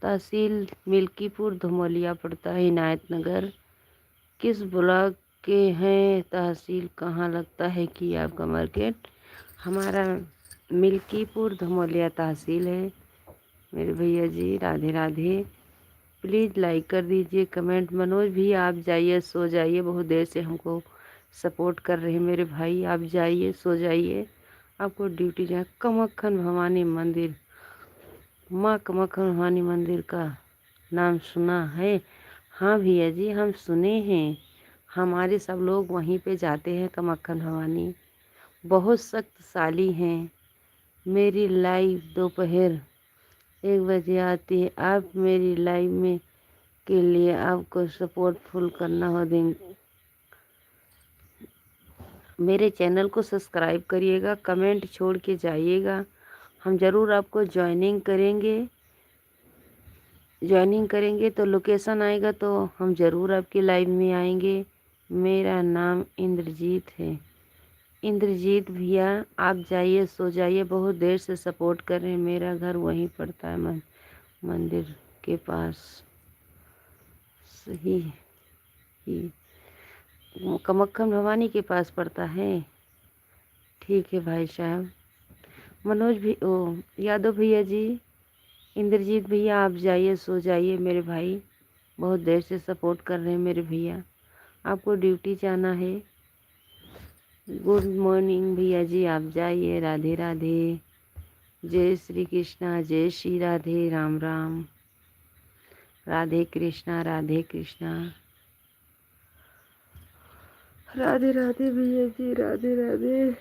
तहसील मिल्कीपुर, धमोलिया पड़ता है, इनायत नगर। किस ब्लॉक के हैं? तहसील कहाँ लगता है कि आपका मार्केट? हमारा मिल्कीपुर धमोलिया तहसील है मेरे भैया जी। राधे राधे। प्लीज़ लाइक कर दीजिए, कमेंट। मनोज भी आप जाइए, सो जाइए। बहुत देर से हमको सपोर्ट कर रहे हैं मेरे भाई। आप जाइए, सो जाइए। आपको ड्यूटी जाए। कमक्खन भवानी मंदिर, माँ कमक्खन भवानी मंदिर का नाम सुना है? हाँ भैया जी, हम सुने हैं। हमारे सब लोग वहीं पे जाते हैं। कमक्खन भवानी बहुत शक्तिशाली हैं। मेरी लाइव दोपहर 1 बजे आती है। आप मेरी लाइव में के लिए आपको सपोर्ट फुल करना हो देंगे। मेरे चैनल को सब्सक्राइब करिएगा, कमेंट छोड़ के जाइएगा। हम ज़रूर आपको ज्वाइनिंग करेंगे तो लोकेशन आएगा तो हम ज़रूर आपकी लाइव में आएंगे। मेरा नाम इंद्रजीत है। इंद्रजीत भैया आप जाइए, सो जाइए, बहुत देर से सपोर्ट कर रहे हैं। मेरा घर वहीं पड़ता है मंदिर के पास। सही ही कमक्खन भवानी के पास पड़ता है। ठीक है भाई साहब। मनोज भी यादव भैया जी, इंद्रजीत भैया आप जाइए, सो जाइए मेरे भाई, बहुत देर से सपोर्ट कर रहे हैं मेरे भैया। आपको ड्यूटी जाना है। गुड मॉर्निंग भैया जी, आप जाइए। राधे राधे। जय श्री कृष्णा, जय श्री राधे, राम राम। राधे कृष्णा, राधे कृष्णा। राधे राधे भैया जी, राधे राधे।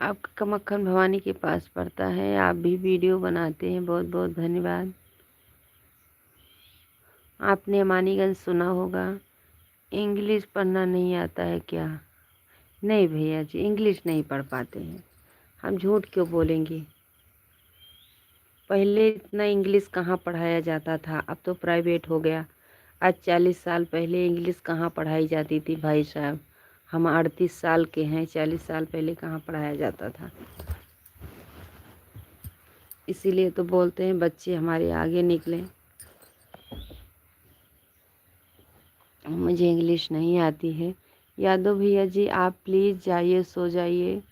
आपका कमक्खन भवानी के पास पड़ता है। आप भी वीडियो बनाते हैं, बहुत बहुत धन्यवाद। आपने अमानीगंज सुना होगा। इंग्लिश पढ़ना नहीं आता है क्या? नहीं भैया जी, इंग्लिश नहीं पढ़ पाते हैं। हम झूठ क्यों बोलेंगे। पहले इतना इंग्लिश कहाँ पढ़ाया जाता था, अब तो प्राइवेट हो गया। आज 40 साल पहले इंग्लिश कहाँ पढ़ाई जाती थी भाई साहब। हम 38 साल के हैं, 40 साल पहले कहाँ पढ़ाया जाता था। इसीलिए तो बोलते हैं बच्चे हमारे आगे निकलें। मुझे इंग्लिश नहीं आती है। यादव भैया जी आप प्लीज़ जाइए, सो जाइए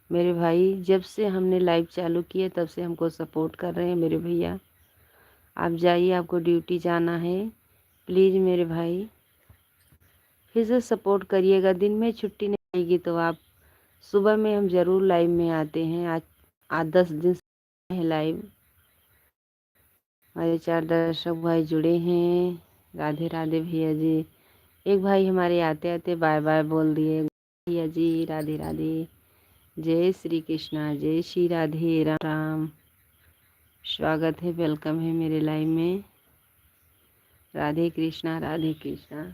मेरे भाई। जब से हमने लाइव चालू किए तब से हमको सपोर्ट कर रहे हैं मेरे भैया। आप जाइए, आपको ड्यूटी जाना है। प्लीज़ मेरे भाई फिर से सपोर्ट करिएगा। दिन में छुट्टी नहीं आएगी तो आप सुबह में हम ज़रूर लाइव में आते हैं। आज 8-10 दिन से है लाइव। हमारे 4 दर्शक भाई जुड़े हैं। राधे राधे भैया जी। एक भाई हमारे आते आते बाय बाय बोल दिए। भैया जी राधे राधे। जय श्री कृष्णा, जय श्री राधे, राम राम। स्वागत है, वेलकम है मेरे लाइव में। राधे कृष्णा, राधे कृष्णा,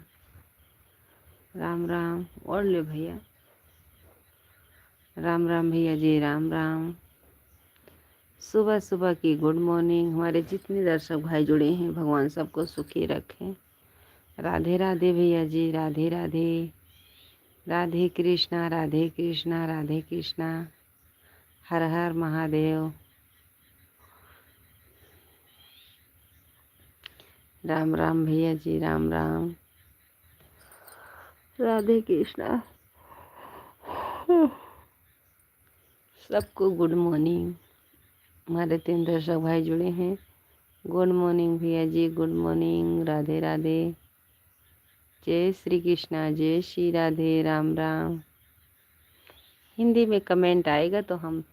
राम राम। और ले भैया, राम राम भैया जी, राम राम। सुबह सुबह की गुड मॉर्निंग। हमारे जितने दर्शक भाई जुड़े हैं, भगवान सबको सुखी रखें। राधे राधे भैया जी, राधे राधे। राधे कृष्णा, राधे कृष्णा, राधे कृष्णा। हर हर महादेव। राम राम भैया जी, राम राम। राधे कृष्णा। सबको गुड मॉर्निंग। हमारे 3 दर्शक भाई जुड़े हैं। गुड मॉर्निंग भैया जी, गुड मॉर्निंग। राधे राधे। जय श्री कृष्णा, जय श्री राधे, राम राम। हिंदी में कमेंट आएगा तो हम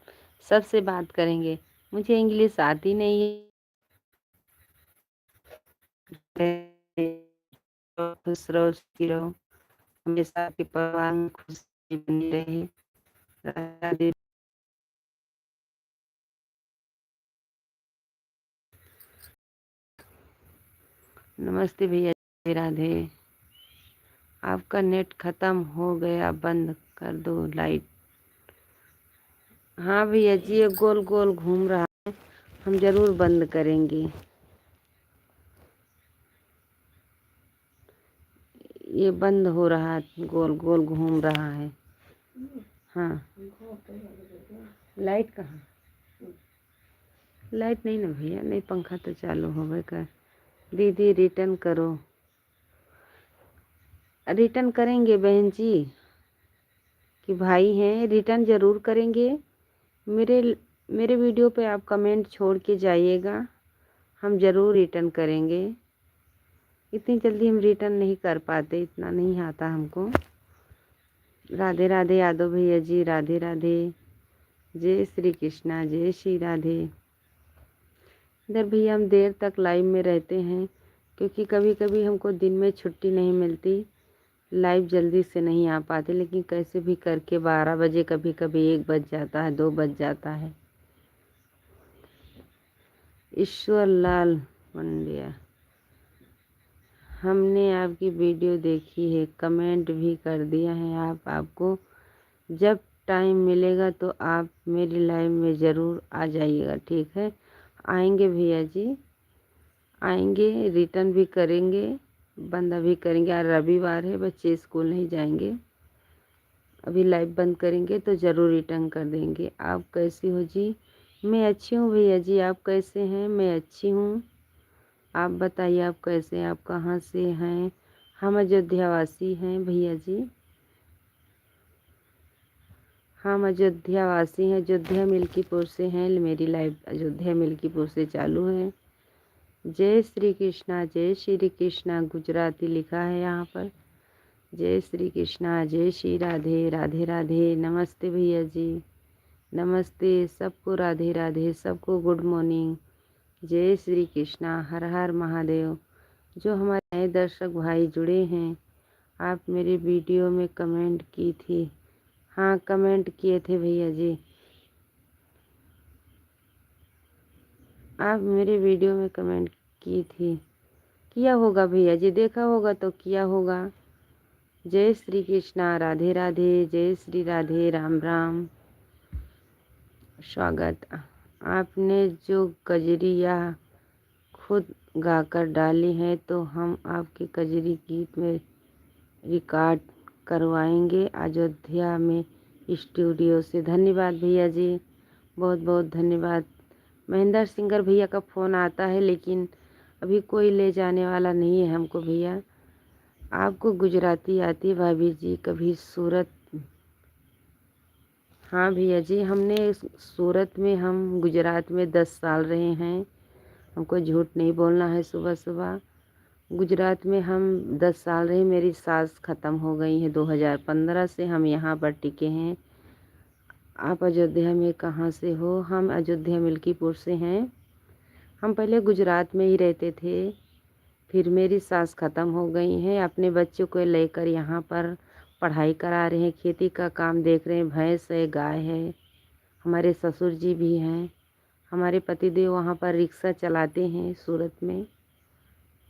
सबसे बात करेंगे। मुझे इंग्लिश आती नहीं है। खुश रहो, सुखी रहो, हमेशा आपके परिवार में खुशी बनी रहे। राधे। नमस्ते भैया जी, राधे। आपका नेट ख़त्म हो गया, बंद कर दो लाइट। हाँ भैया जी, ये गोल गोल घूम रहा है, हम ज़रूर बंद करेंगे। ये बंद हो रहा है, गोल गोल घूम रहा है। हाँ, लाइट कहाँ? लाइट नहीं ना भैया, नहीं, पंखा तो चालू हो गया कर। दीदी रिटर्न करो। रिटर्न करेंगे बहन जी, कि भाई हैं, रिटर्न ज़रूर करेंगे। मेरे मेरे वीडियो पे आप कमेंट छोड़ के जाइएगा, हम ज़रूर रिटर्न करेंगे। इतनी जल्दी हम रिटर्न नहीं कर पाते, इतना नहीं आता हमको। राधे राधे यादव भैया जी, राधे राधे। जय श्री कृष्णा, जय श्री राधे। इधर भैया हम देर तक लाइव में रहते हैं, क्योंकि कभी कभी हमको दिन में छुट्टी नहीं मिलती, लाइव जल्दी से नहीं आ पाते, लेकिन कैसे भी करके 12 बजे, कभी कभी 1 बज जाता है, 2 बज जाता है। ईश्वर लाल पंड्या, हमने आपकी वीडियो देखी है, कमेंट भी कर दिया है। आपको जब टाइम मिलेगा तो आप मेरी लाइव में ज़रूर आ जाइएगा, ठीक है? आएंगे भैया जी, आएंगे, रिटर्न भी करेंगे, बंद भी करेंगे। आज रविवार है, बच्चे स्कूल नहीं जाएंगे। अभी लाइव बंद करेंगे तो ज़रूर रिटर्न कर देंगे। आप कैसी हो जी? मैं अच्छी हूँ भैया जी, आप कैसे हैं? मैं अच्छी हूँ। आप बताइए आप कैसे हैं? आप कहाँ से हैं? हम अयोध्या वासी हैं भैया जी। हम अयोध्या वासी हैं, अयोध्या मिल्कीपुर से हैं। मेरी लाइव अयोध्या मिल्कीपुर से चालू है। जय श्री कृष्णा, जय श्री कृष्णा गुजराती लिखा है यहाँ पर। जय श्री कृष्णा, जय श्री राधे, राधे राधे। नमस्ते भैया जी, नमस्ते सबको, राधे राधे सबको, गुड मॉर्निंग। जय श्री कृष्णा, हर हर महादेव। जो हमारे नए दर्शक भाई जुड़े हैं, आप मेरे वीडियो में कमेंट की थी। हाँ, कमेंट किए थे भैया जी। आप मेरे वीडियो में कमेंट की थी, किया होगा भैया जी, देखा होगा तो किया होगा। जय श्री कृष्णा, राधे राधे, जय श्री राधे, राम राम। स्वागत। आपने जो कजरिया खुद गाकर डाली है तो हम आपके कजरी गीत में रिकॉर्ड करवाएंगे अयोध्या में स्टूडियो से। धन्यवाद भैया जी, बहुत बहुत धन्यवाद। महेंद्र सिंगर भैया का फ़ोन आता है, लेकिन अभी कोई ले जाने वाला नहीं है हमको भैया। आपको गुजराती आती है भाभी जी? कभी सूरत? हाँ भैया जी, हमने सूरत में, हम गुजरात में 10 साल रहे हैं। हमको झूठ नहीं बोलना है। सुबह सुबह गुजरात में हम 10 साल रहे। मेरी सास ख़त्म हो गई है 2015 से। हम यहाँ पर टिके हैं। आप अयोध्या में कहाँ से हो? हम अयोध्या मिल्कीपुर से हैं। हम पहले गुजरात में ही रहते थे, फिर मेरी सास ख़त्म हो गई हैं। अपने बच्चों को लेकर यहाँ पर पढ़ाई करा रहे हैं, खेती का काम देख रहे हैं। भैंस है, गाय है। हमारे ससुर जी भी हैं। हमारे पतिदेव वहाँ पर रिक्शा चलाते हैं सूरत में।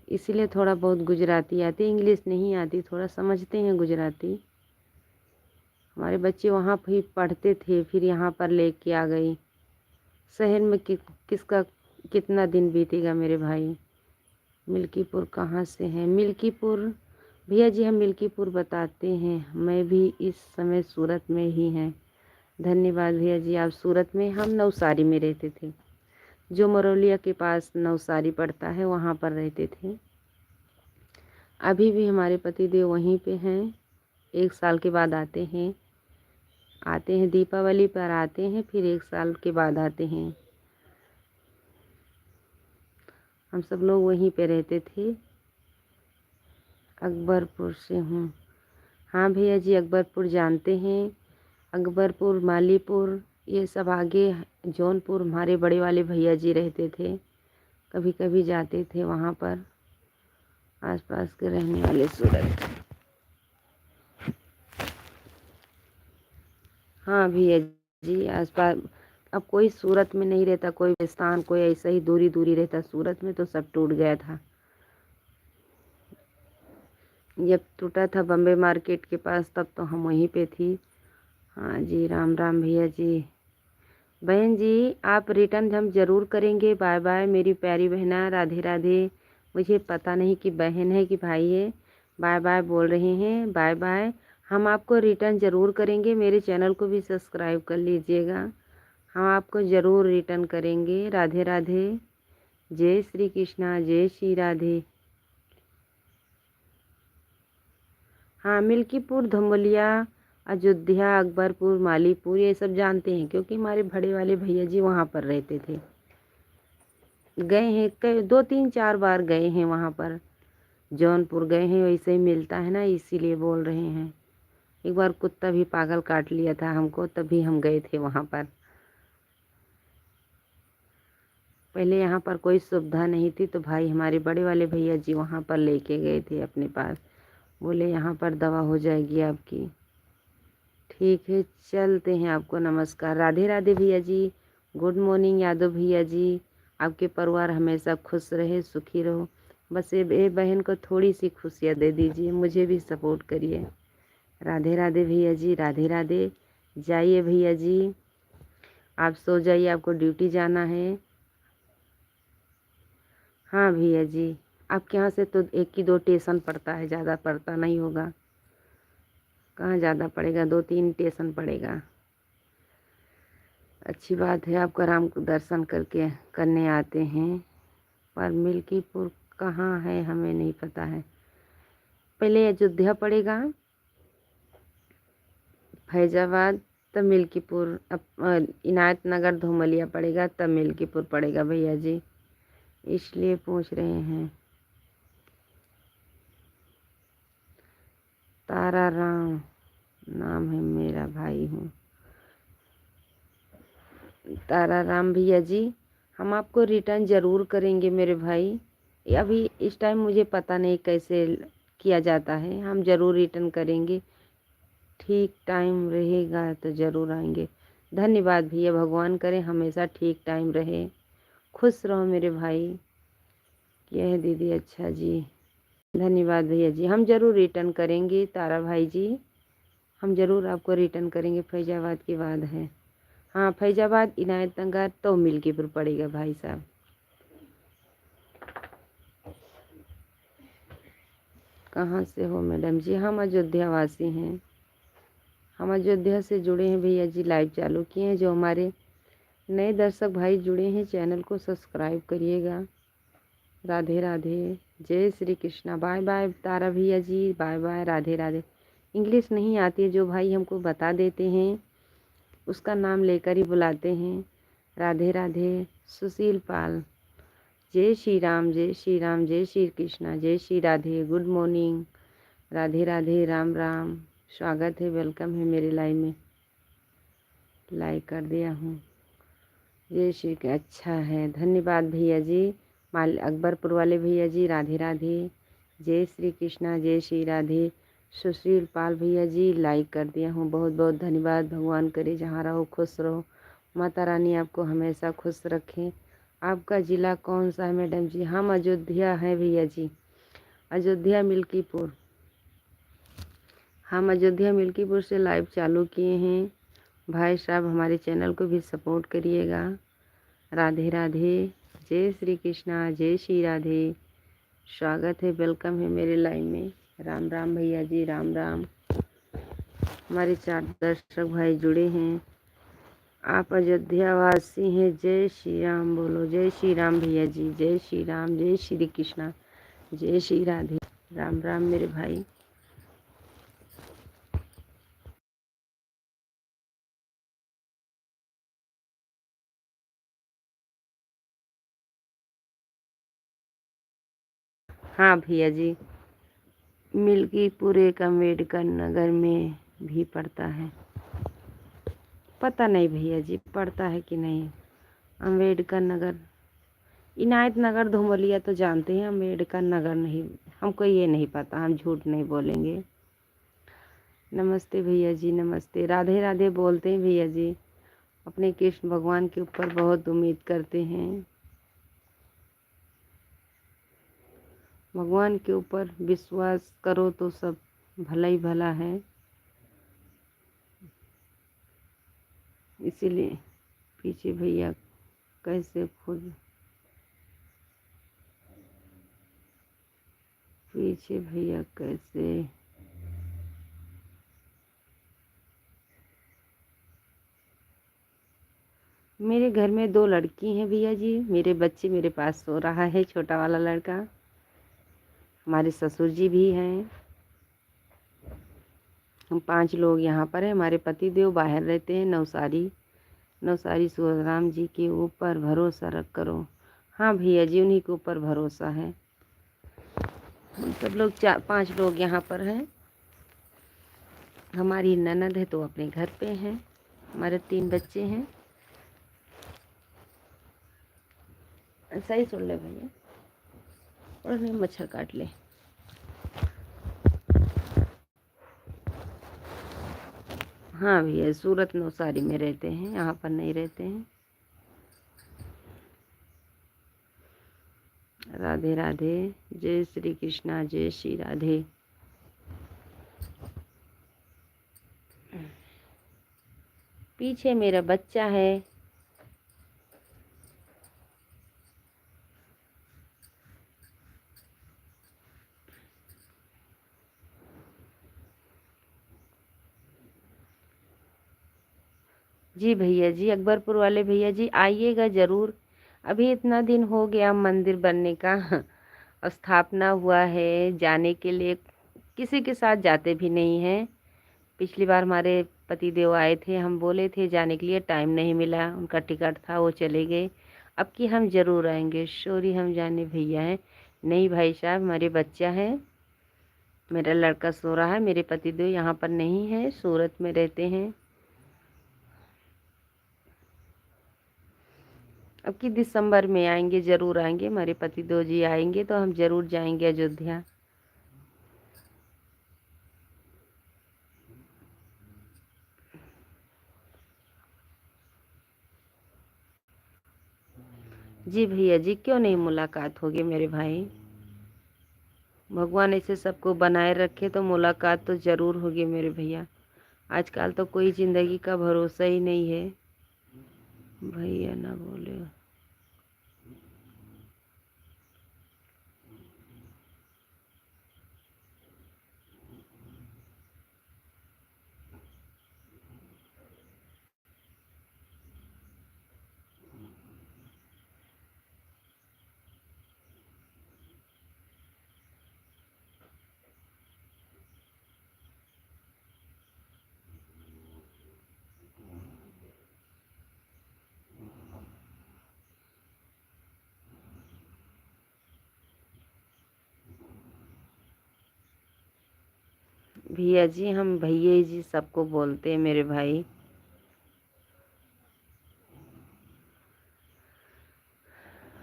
इसीलिए थोड़ा बहुत गुजराती आती, इंग्लिश नहीं आती, थोड़ा समझते हैं गुजराती। हमारे बच्चे वहाँ भी पढ़ते थे, फिर यहाँ पर लेके आ गई। शहर में किसका कितना दिन बीतेगा मेरे भाई। मिल्कीपुर कहाँ से हैं? मिल्कीपुर भैया जी, हम मिल्कीपुर बताते हैं। मैं भी इस समय सूरत में ही हैं। धन्यवाद भैया जी, आप सूरत में। हम नवसारी में रहते थे, जो मरौलिया के पास नवसारी पड़ता है, वहाँ पर रहते थे। अभी भी हमारे पतिदेव वहीं पे हैं। 1 साल के बाद आते हैं। दीपावली पर आते हैं, फिर 1 साल के बाद आते हैं। हम सब लोग वहीं पे रहते थे। अकबरपुर से हूँ। हाँ भैया जी, अकबरपुर जानते हैं। अकबरपुर, मालीपुर, ये सब आगे जौनपुर हमारे बड़े वाले भैया जी रहते थे। कभी कभी जाते थे वहाँ पर। आसपास के रहने वाले सूरत। हाँ भैया जी, आसपास। अब कोई सूरत में नहीं रहता, कोई स्थान, कोई ऐसा ही दूरी दूरी रहता। सूरत में तो सब टूट गया था। जब टूटा था बम्बे मार्केट के पास, तब तो हम वहीं पे थी। हाँ जी, राम राम भैया जी। बहन जी, आप रिटर्न हम ज़रूर करेंगे। बाय बाय मेरी प्यारी बहना, राधे राधे। मुझे पता नहीं कि बहन है कि भाई है। बाय बाय बोल रहे हैं, बाय बाय। हम आपको रिटर्न ज़रूर करेंगे। मेरे चैनल को भी सब्सक्राइब कर लीजिएगा। हम आपको ज़रूर रिटर्न करेंगे। राधे राधे, जय श्री कृष्णा, जय श्री राधे। हाँ, मिल्कीपुर, धमोलिया, अयोध्या, अकबरपुर, मालीपुर, ये सब जानते हैं, क्योंकि हमारे बड़े वाले भैया जी वहाँ पर रहते थे। गए हैं, कई 2-3-4 बार गए हैं वहाँ पर। जौनपुर गए हैं, वैसे ही मिलता है ना, इसीलिए बोल रहे हैं। एक बार कुत्ता भी पागल काट लिया था हमको, तभी हम गए थे वहाँ पर। पहले यहाँ पर कोई सुविधा नहीं थी, तो भाई हमारे बड़े वाले भैया जी वहाँ पर लेके गए थे अपने पास। बोले यहाँ पर दवा हो जाएगी आपकी। ठीक है, चलते हैं। आपको नमस्कार, राधे राधे भैया जी। गुड मॉर्निंग यादव भैया जी। आपके परिवार हमेशा खुश रहे, सुखी रहो। बस ये बहन को थोड़ी सी खुशियाँ दे दीजिए, मुझे भी सपोर्ट करिए। राधे राधे भैया जी, राधे राधे। जाइए भैया जी, आप सो जाइए, आपको ड्यूटी जाना है। हाँ भैया जी, आपके यहाँ से तो 1 की 2 स्टेशन पड़ता है, ज़्यादा पड़ता नहीं होगा। कहाँ ज़्यादा पड़ेगा, 2-3 स्टेशन पड़ेगा। अच्छी बात है, आपका राम को दर्शन करके करने आते हैं। पर मिल्कीपुर कहाँ है हमें नहीं पता है। पहले अयोध्या पड़ेगा, फैजाबाद, तब मिल्कीपुर, इनायत नगर धूमलिया पड़ेगा, तब मिल्कीपुर पड़ेगा भैया जी, इसलिए पूछ रहे हैं। तारा राम नाम है, मेरा भाई हूँ। तारा राम भैया जी, हम आपको रिटर्न ज़रूर करेंगे मेरे भाई। अभी इस टाइम मुझे पता नहीं कैसे किया जाता है, हम ज़रूर रिटर्न करेंगे। ठीक टाइम रहेगा तो ज़रूर आएंगे। धन्यवाद भैया, भगवान करे हमेशा ठीक टाइम रहे। खुश रहो मेरे भाई। यह दीदी, अच्छा जी, धन्यवाद भैया जी, हम ज़रूर रिटर्न करेंगे। तारा भाई जी, हम ज़रूर आपको रिटर्न करेंगे। फैजाबाद के बाद है, हाँ फैजाबाद, इनायत नगर तो मिल्कीपुर पड़ेगा भाई साहब। कहाँ से हो मैडम जी? हम अयोध्या वासी हैं, हम अयोध्या से जुड़े हैं भैया जी, लाइव चालू किए हैं। जो हमारे नए दर्शक भाई जुड़े हैं, चैनल को सब्सक्राइब करिएगा। राधे राधे, जय श्री कृष्णा। बाय बाय तारा भैया ji, bye bye, Radhe Radhe. English नहीं आती है, जो भाई हमको बता देते हैं उसका नाम लेकर ही बुलाते हैं। राधे राधे। सुशील पाल, जय श्री राम, जय श्री राम, जय श्री कृष्णा, जय श्री राधे, गुड मॉर्निंग। राधे राधे, राम राम, स्वागत है, वेलकम है मेरे लाइव में। लाइक कर दिया हूँ। जय श्री, अच्छा है, धन्यवाद भैया जी। माल अकबरपुर वाले भैया जी, राधे राधे, जय श्री कृष्णा, जय श्री राधे। सुशील पाल भैया जी, लाइक कर दिया हूँ, बहुत बहुत धन्यवाद। भगवान करे जहाँ रहो खुश रहो, माता रानी आपको हमेशा खुश रखें। आपका ज़िला कौन सा है मैडम जी? हम अयोध्या हैं भैया जी, अयोध्या मिल्कीपुर। हम अयोध्या मिल्कीपुर से लाइव चालू किए हैं। भाई साहब हमारे चैनल को भी सपोर्ट करिएगा। राधे राधे, जय श्री कृष्णा, जय श्री राधे, स्वागत है, वेलकम है मेरे लाइव में। राम राम भैया जी, राम राम। हमारे 4 दर्शक भाई जुड़े हैं। आप अयोध्या वासी हैं, जय श्री राम बोलो। जय श्री राम भैया जी, जय श्री राम, जय श्री कृष्णा, जय श्री राधे, राम राम मेरे भाई। हाँ भैया जी, मिल्कीपुर एक अम्बेडकर नगर में भी पड़ता है। पता नहीं भैया जी पड़ता है कि नहीं। अम्बेडकर नगर, इनायत नगर धुमलिया तो जानते हैं, अम्बेडकर नगर नहीं, हमको ये नहीं पता, हम झूठ नहीं बोलेंगे। नमस्ते भैया जी, नमस्ते। राधे राधे बोलते हैं भैया जी, अपने कृष्ण भगवान के ऊपर बहुत उम्मीद करते हैं। भगवान के ऊपर विश्वास करो तो सब भला ही भला है, इसीलिए। पीछे भैया कैसे खुद, पीछे भैया कैसे, मेरे घर में 2 लड़की हैं भैया जी। मेरे बच्चे मेरे पास सो रहा है, छोटा वाला लड़का। हमारे ससुर जी भी हैं। हम 5 लोग यहाँ पर हैं। हमारे पति देव बाहर रहते हैं, नवसारी। नवसारी सूरराम जी के ऊपर भरोसा रख करो। हाँ भैया जी, उन्हीं के ऊपर भरोसा है। हम सब लोग 4-5 लोग यहाँ पर हैं। हमारी ननद है तो अपने घर पे हैं। हमारे 3 बच्चे हैं। सही सुन ले भैया, और नहीं मच्छर काट ले। हाँ भैया, सूरत नवसारी में रहते हैं, यहाँ पर नहीं रहते हैं। राधे राधे, जय श्री कृष्णा, जय श्री राधे। पीछे मेरा बच्चा है। जी भैया जी, अकबरपुर वाले भैया जी आइएगा ज़रूर। अभी इतना दिन हो गया मंदिर बनने का स्थापना हुआ है, जाने के लिए किसी के साथ जाते भी नहीं हैं। पिछली बार हमारे पतिदेव आए थे, हम बोले थे जाने के लिए, टाइम नहीं मिला, उनका टिकट था वो चले गए। अब कि हम ज़रूर आएंगे। सॉरी हम जाने भैया हैं। नहीं भाई साहब, हमारे बच्चा है, मेरा लड़का सो रहा है, मेरे पतिदेव यहाँ पर नहीं है, सूरत में रहते हैं। अब कि दिसंबर में आएंगे, ज़रूर आएंगे, हमारे पतिदेव जी आएंगे तो हम ज़रूर जाएंगे अयोध्या। जी भैया जी, क्यों नहीं मुलाकात होगी मेरे भाई। भगवान ऐसे सबको बनाए रखे तो मुलाकात तो ज़रूर होगी मेरे भैया। आजकल तो कोई ज़िंदगी का भरोसा ही नहीं है। भैया ना बोले। भैया जी, हम भैया जी सबको बोलते हैं मेरे भाई।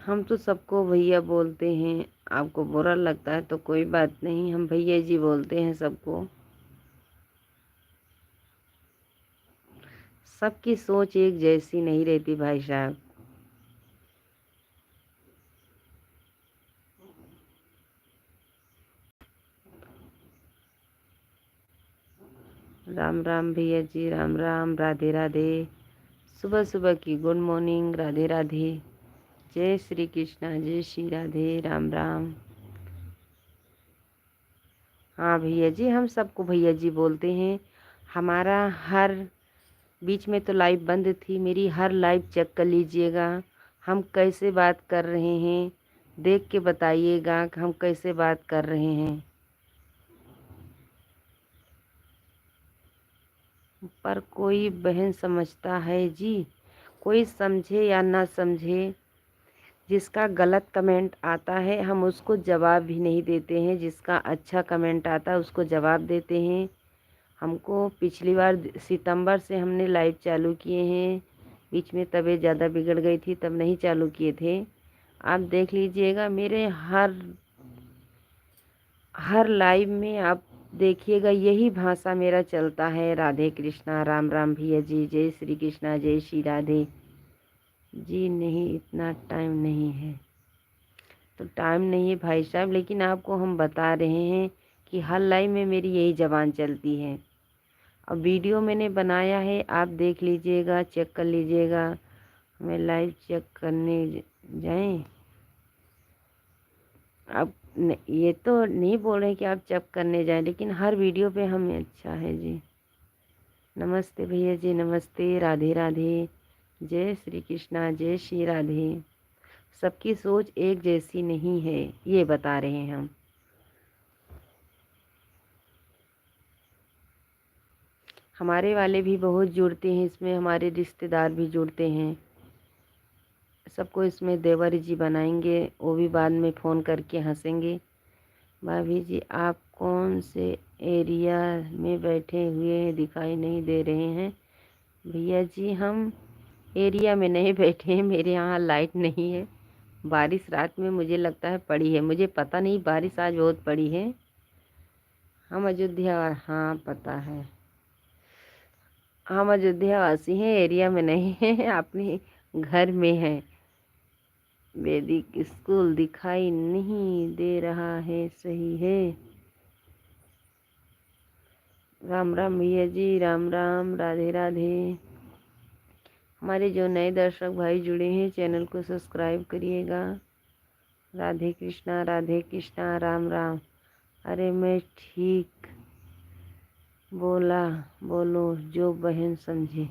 हम तो सबको भैया बोलते हैं। आपको बुरा लगता है तो कोई बात नहीं, हम भैया जी बोलते हैं सबको। सबकी सोच एक जैसी नहीं रहती भाई साहब। राम राम भैया जी, राम राम, राधे राधे। सुबह सुबह की गुड मॉर्निंग, राधे राधे। जय श्री कृष्णा, जय श्री राधे, राम राम। हाँ भैया जी, हम सबको भैया जी बोलते हैं। हमारा हर बीच में तो लाइव बंद थी, मेरी हर लाइव चेक कर लीजिएगा। हम कैसे बात कर रहे हैं, देख के बताइएगा कि हम कैसे बात कर रहे हैं। पर कोई बहन समझता है जी, कोई समझे या ना समझे, जिसका गलत कमेंट आता है हम उसको जवाब भी नहीं देते हैं, जिसका अच्छा कमेंट आता है उसको जवाब देते हैं। हमको पिछली बार सितंबर से हमने लाइव चालू किए हैं, बीच में तबीयत ज़्यादा बिगड़ गई थी तब नहीं चालू किए थे। आप देख लीजिएगा मेरे हर लाइव में, आप देखिएगा यही भाषा मेरा चलता है। राधे कृष्णा, राम राम भैया जी, जय श्री कृष्णा, जय श्री राधे। जी नहीं, इतना टाइम नहीं है तो टाइम नहीं है भाई साहब, लेकिन आपको हम बता रहे हैं कि हर लाइव में मेरी यही ज़बान चलती है। अब वीडियो मैंने बनाया है, आप देख लीजिएगा, चेक कर लीजिएगा। हमें लाइव चेक करने जाएं। आप ये तो नहीं बोल रहे कि आप चेक करने जाएं, लेकिन हर वीडियो पे हमें अच्छा है जी। नमस्ते भैया जी, नमस्ते, राधे राधे। जय श्री कृष्णा, जय श्री राधे। सबकी सोच एक जैसी नहीं है, ये बता रहे हैं हम। हमारे वाले भी बहुत जुड़ते हैं इसमें, हमारे रिश्तेदार भी जुड़ते हैं। सबको इसमें देवर जी बनाएंगे, वो भी बाद में फ़ोन करके हंसेंगे। भाभी जी, आप कौन से एरिया में बैठे हुए हैं, दिखाई नहीं दे रहे हैं। भैया जी, हम एरिया में नहीं बैठे हैं, मेरे यहाँ लाइट नहीं है। बारिश रात में मुझे लगता है पड़ी है, मुझे पता नहीं, बारिश आज बहुत पड़ी है। हम अयोध्या, हाँ पता है, हम अयोध्या वासी हैं, एरिया में नहीं है, अपने घर में हैं। वैदिक स्कूल दिखाई नहीं दे रहा है, सही है। राम राम भैया जी, राम राम, राधे राधे। हमारे जो नए दर्शक भाई जुड़े हैं, चैनल को सब्सक्राइब करिएगा। राधे कृष्णा, राम राम। अरे मैं ठीक बोला, बोलो जो बहन समझे।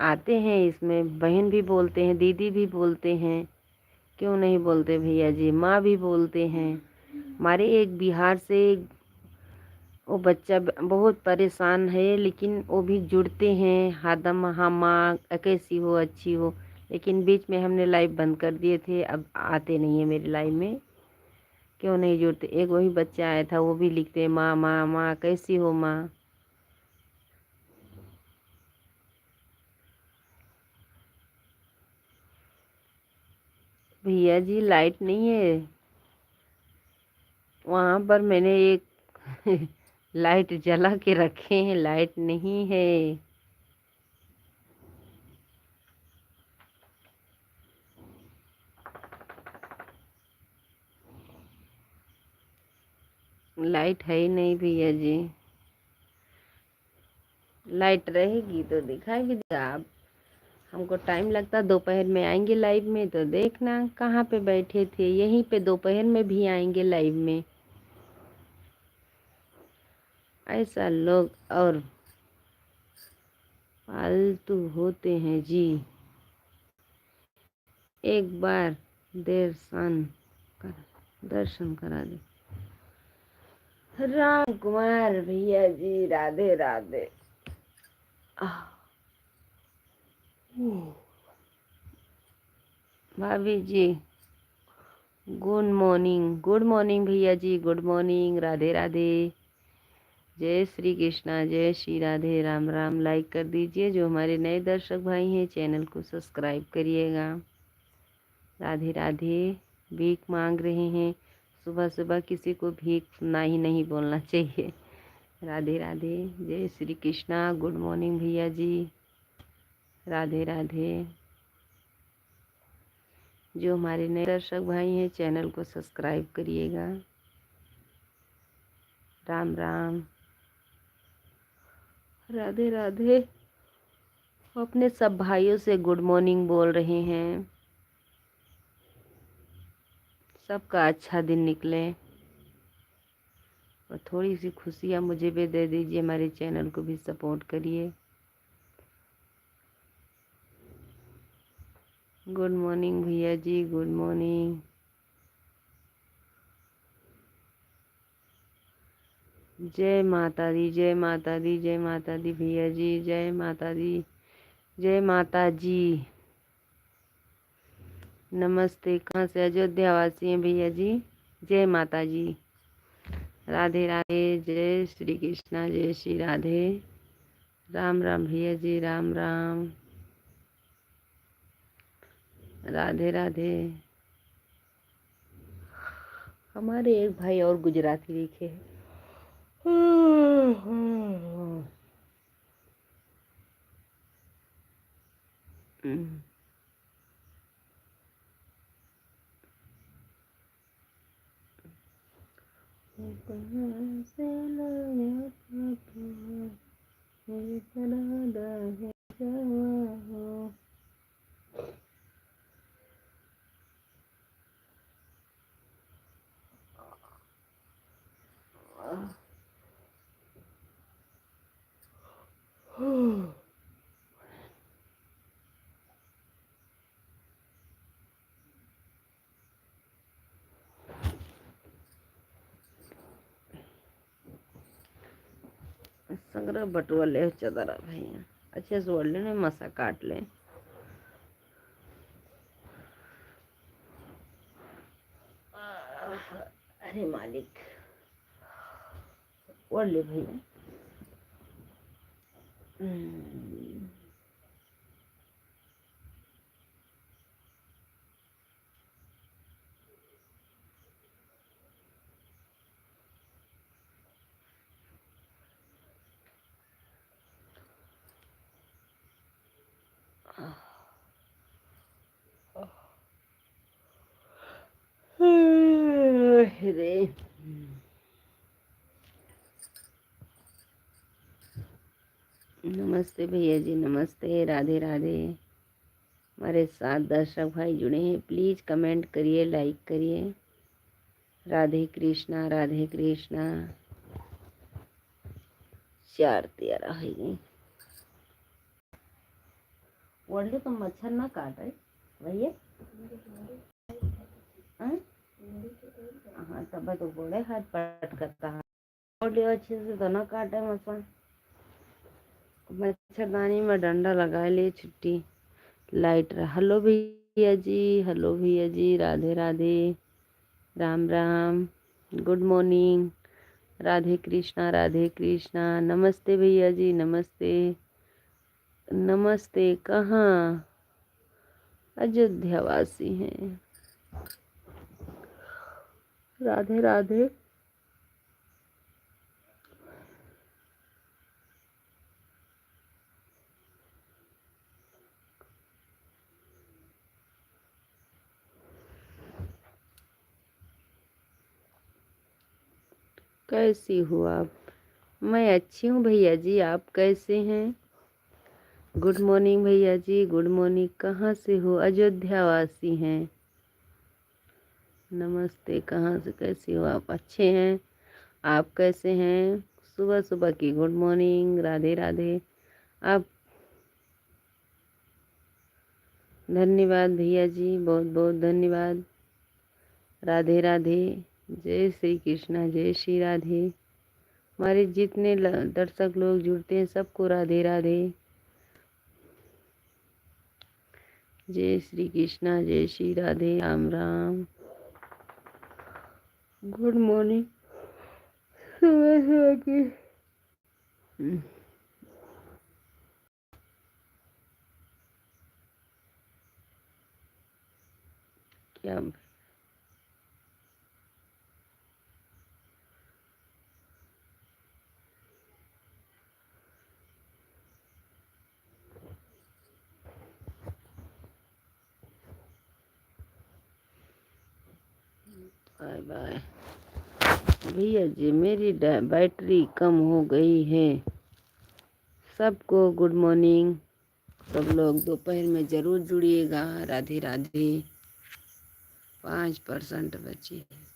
आते हैं, इसमें बहन भी बोलते हैं, दीदी भी बोलते हैं, क्यों नहीं बोलते भैया जी, माँ भी बोलते हैं। हमारे एक बिहार से वो बच्चा बहुत परेशान है, लेकिन वो भी जुड़ते हैं, हरदम हाँ माँ कैसी हो, अच्छी हो। लेकिन बीच में हमने लाइव बंद कर दिए थे, अब आते नहीं है मेरे लाइव में। क्यों नहीं जुड़ते? एक वही बच्चा आया था, वो भी लिखते हैं माँ माँ माँ, कैसी हो माँ। भैया जी लाइट नहीं है वहाँ पर, मैंने एक लाइट जला के रखे हैं, लाइट नहीं है। लाइट है ही नहीं भैया जी। लाइट रहेगी तो दिखाई भी देगा। आप हमको टाइम लगता, दोपहर में आएंगे लाइव में तो देखना कहाँ पे बैठे थे, यहीं पे दोपहर में भी आएंगे लाइव में। ऐसा लोग और फालतू होते हैं जी। एक बार दर्शन करा दे। राम कुमार भैया जी राधे राधे। भाभी जी गुड मॉर्निंग भैया जी, गुड मॉर्निंग, राधे राधे, जय श्री कृष्णा, जय श्री राधे, राम राम। लाइक कर दीजिए, जो हमारे नए दर्शक भाई हैं चैनल को सब्सक्राइब करिएगा। राधे राधे। भीख मांग रहे हैं, सुबह सुबह किसी को भीख ना ही नहीं बोलना चाहिए। राधे राधे, जय श्री कृष्णा, गुड मॉर्निंग भैया जी, राधे राधे। जो हमारे नए दर्शक भाई हैं चैनल को सब्सक्राइब करिएगा। राम राम, राधे राधे। अपने सब भाइयों से गुड मॉर्निंग बोल रहे हैं। सबका अच्छा दिन निकले और थोड़ी सी खुशियाँ मुझे भी दे दीजिए, हमारे चैनल को भी सपोर्ट करिए। गुड मॉर्निंग भैया जी, गुड मॉर्निंग। जय माता दी, जय माता दी, जय माता दी भैया जी, जय माता दी, जय माता जी। नमस्ते, कहाँ से? अयोध्या वासी हैं भैया जी, जय माता जी, राधे राधे, जय श्री कृष्णा, जय श्री राधे, राम राम भैया जी, राम राम, राधे राधे। हमारे एक भाई और गुजराती लिखे हैं। कहाँ से लाया था तू, मेरी तरह है जवां। संग्रह बटुआ ले चदरा भैया, अच्छे से ओढ़ लेने, मसा काट ले। अरे मालिक, ओढ़ ले भैया। रे नमस्ते भैया जी, नमस्ते, राधे राधे। हमारे साथ दर्शक भाई जुड़े हैं, प्लीज़ कमेंट करिए, लाइक करिए। राधे कृष्णा, राधे कृष्णा। 4 13 है। ओढ़ तो मच्छर ना काटे भैया। हाँ तब तो बोले हाथ पट करता है। ओढ़ अच्छे से तो ना काटे मच्छर। मच्छरदानी में डंडा लगा लिए छुट्टी लाइट रहा। हेलो भैया जी, हेलो भैया जी, राधे राधे, राम राम, गुड मॉर्निंग, राधे कृष्णा, नमस्ते भैया जी, नमस्ते नमस्ते। कहाँ अयोध्या वासी हैं? राधे राधे। कैसी हो आप? मैं अच्छी हूँ भैया जी, आप कैसे हैं? गुड मॉर्निंग भैया जी, गुड मॉर्निंग। कहाँ से हो? अयोध्या वासी हैं। नमस्ते। कहाँ से कैसी हो आप? अच्छे हैं? आप कैसे हैं? सुबह सुबह की गुड मॉर्निंग, राधे राधे। आप धन्यवाद भैया जी, बहुत बहुत धन्यवाद। राधे राधे, जय श्री कृष्णा, जय श्री राधे। हमारे जितने दर्शक लोग जुड़ते हैं सबको राधे राधे। जय श्री कृष्णा, जय श्री राधे, राम राम, गुड मॉर्निंग। सुबह सुबह की क्या बाय बाय भैया जी। मेरी बैटरी कम हो गई है। सबको गुड मॉर्निंग। सब लोग दोपहर में ज़रूर जुड़िएगा। राधे राधे। 5% बची है।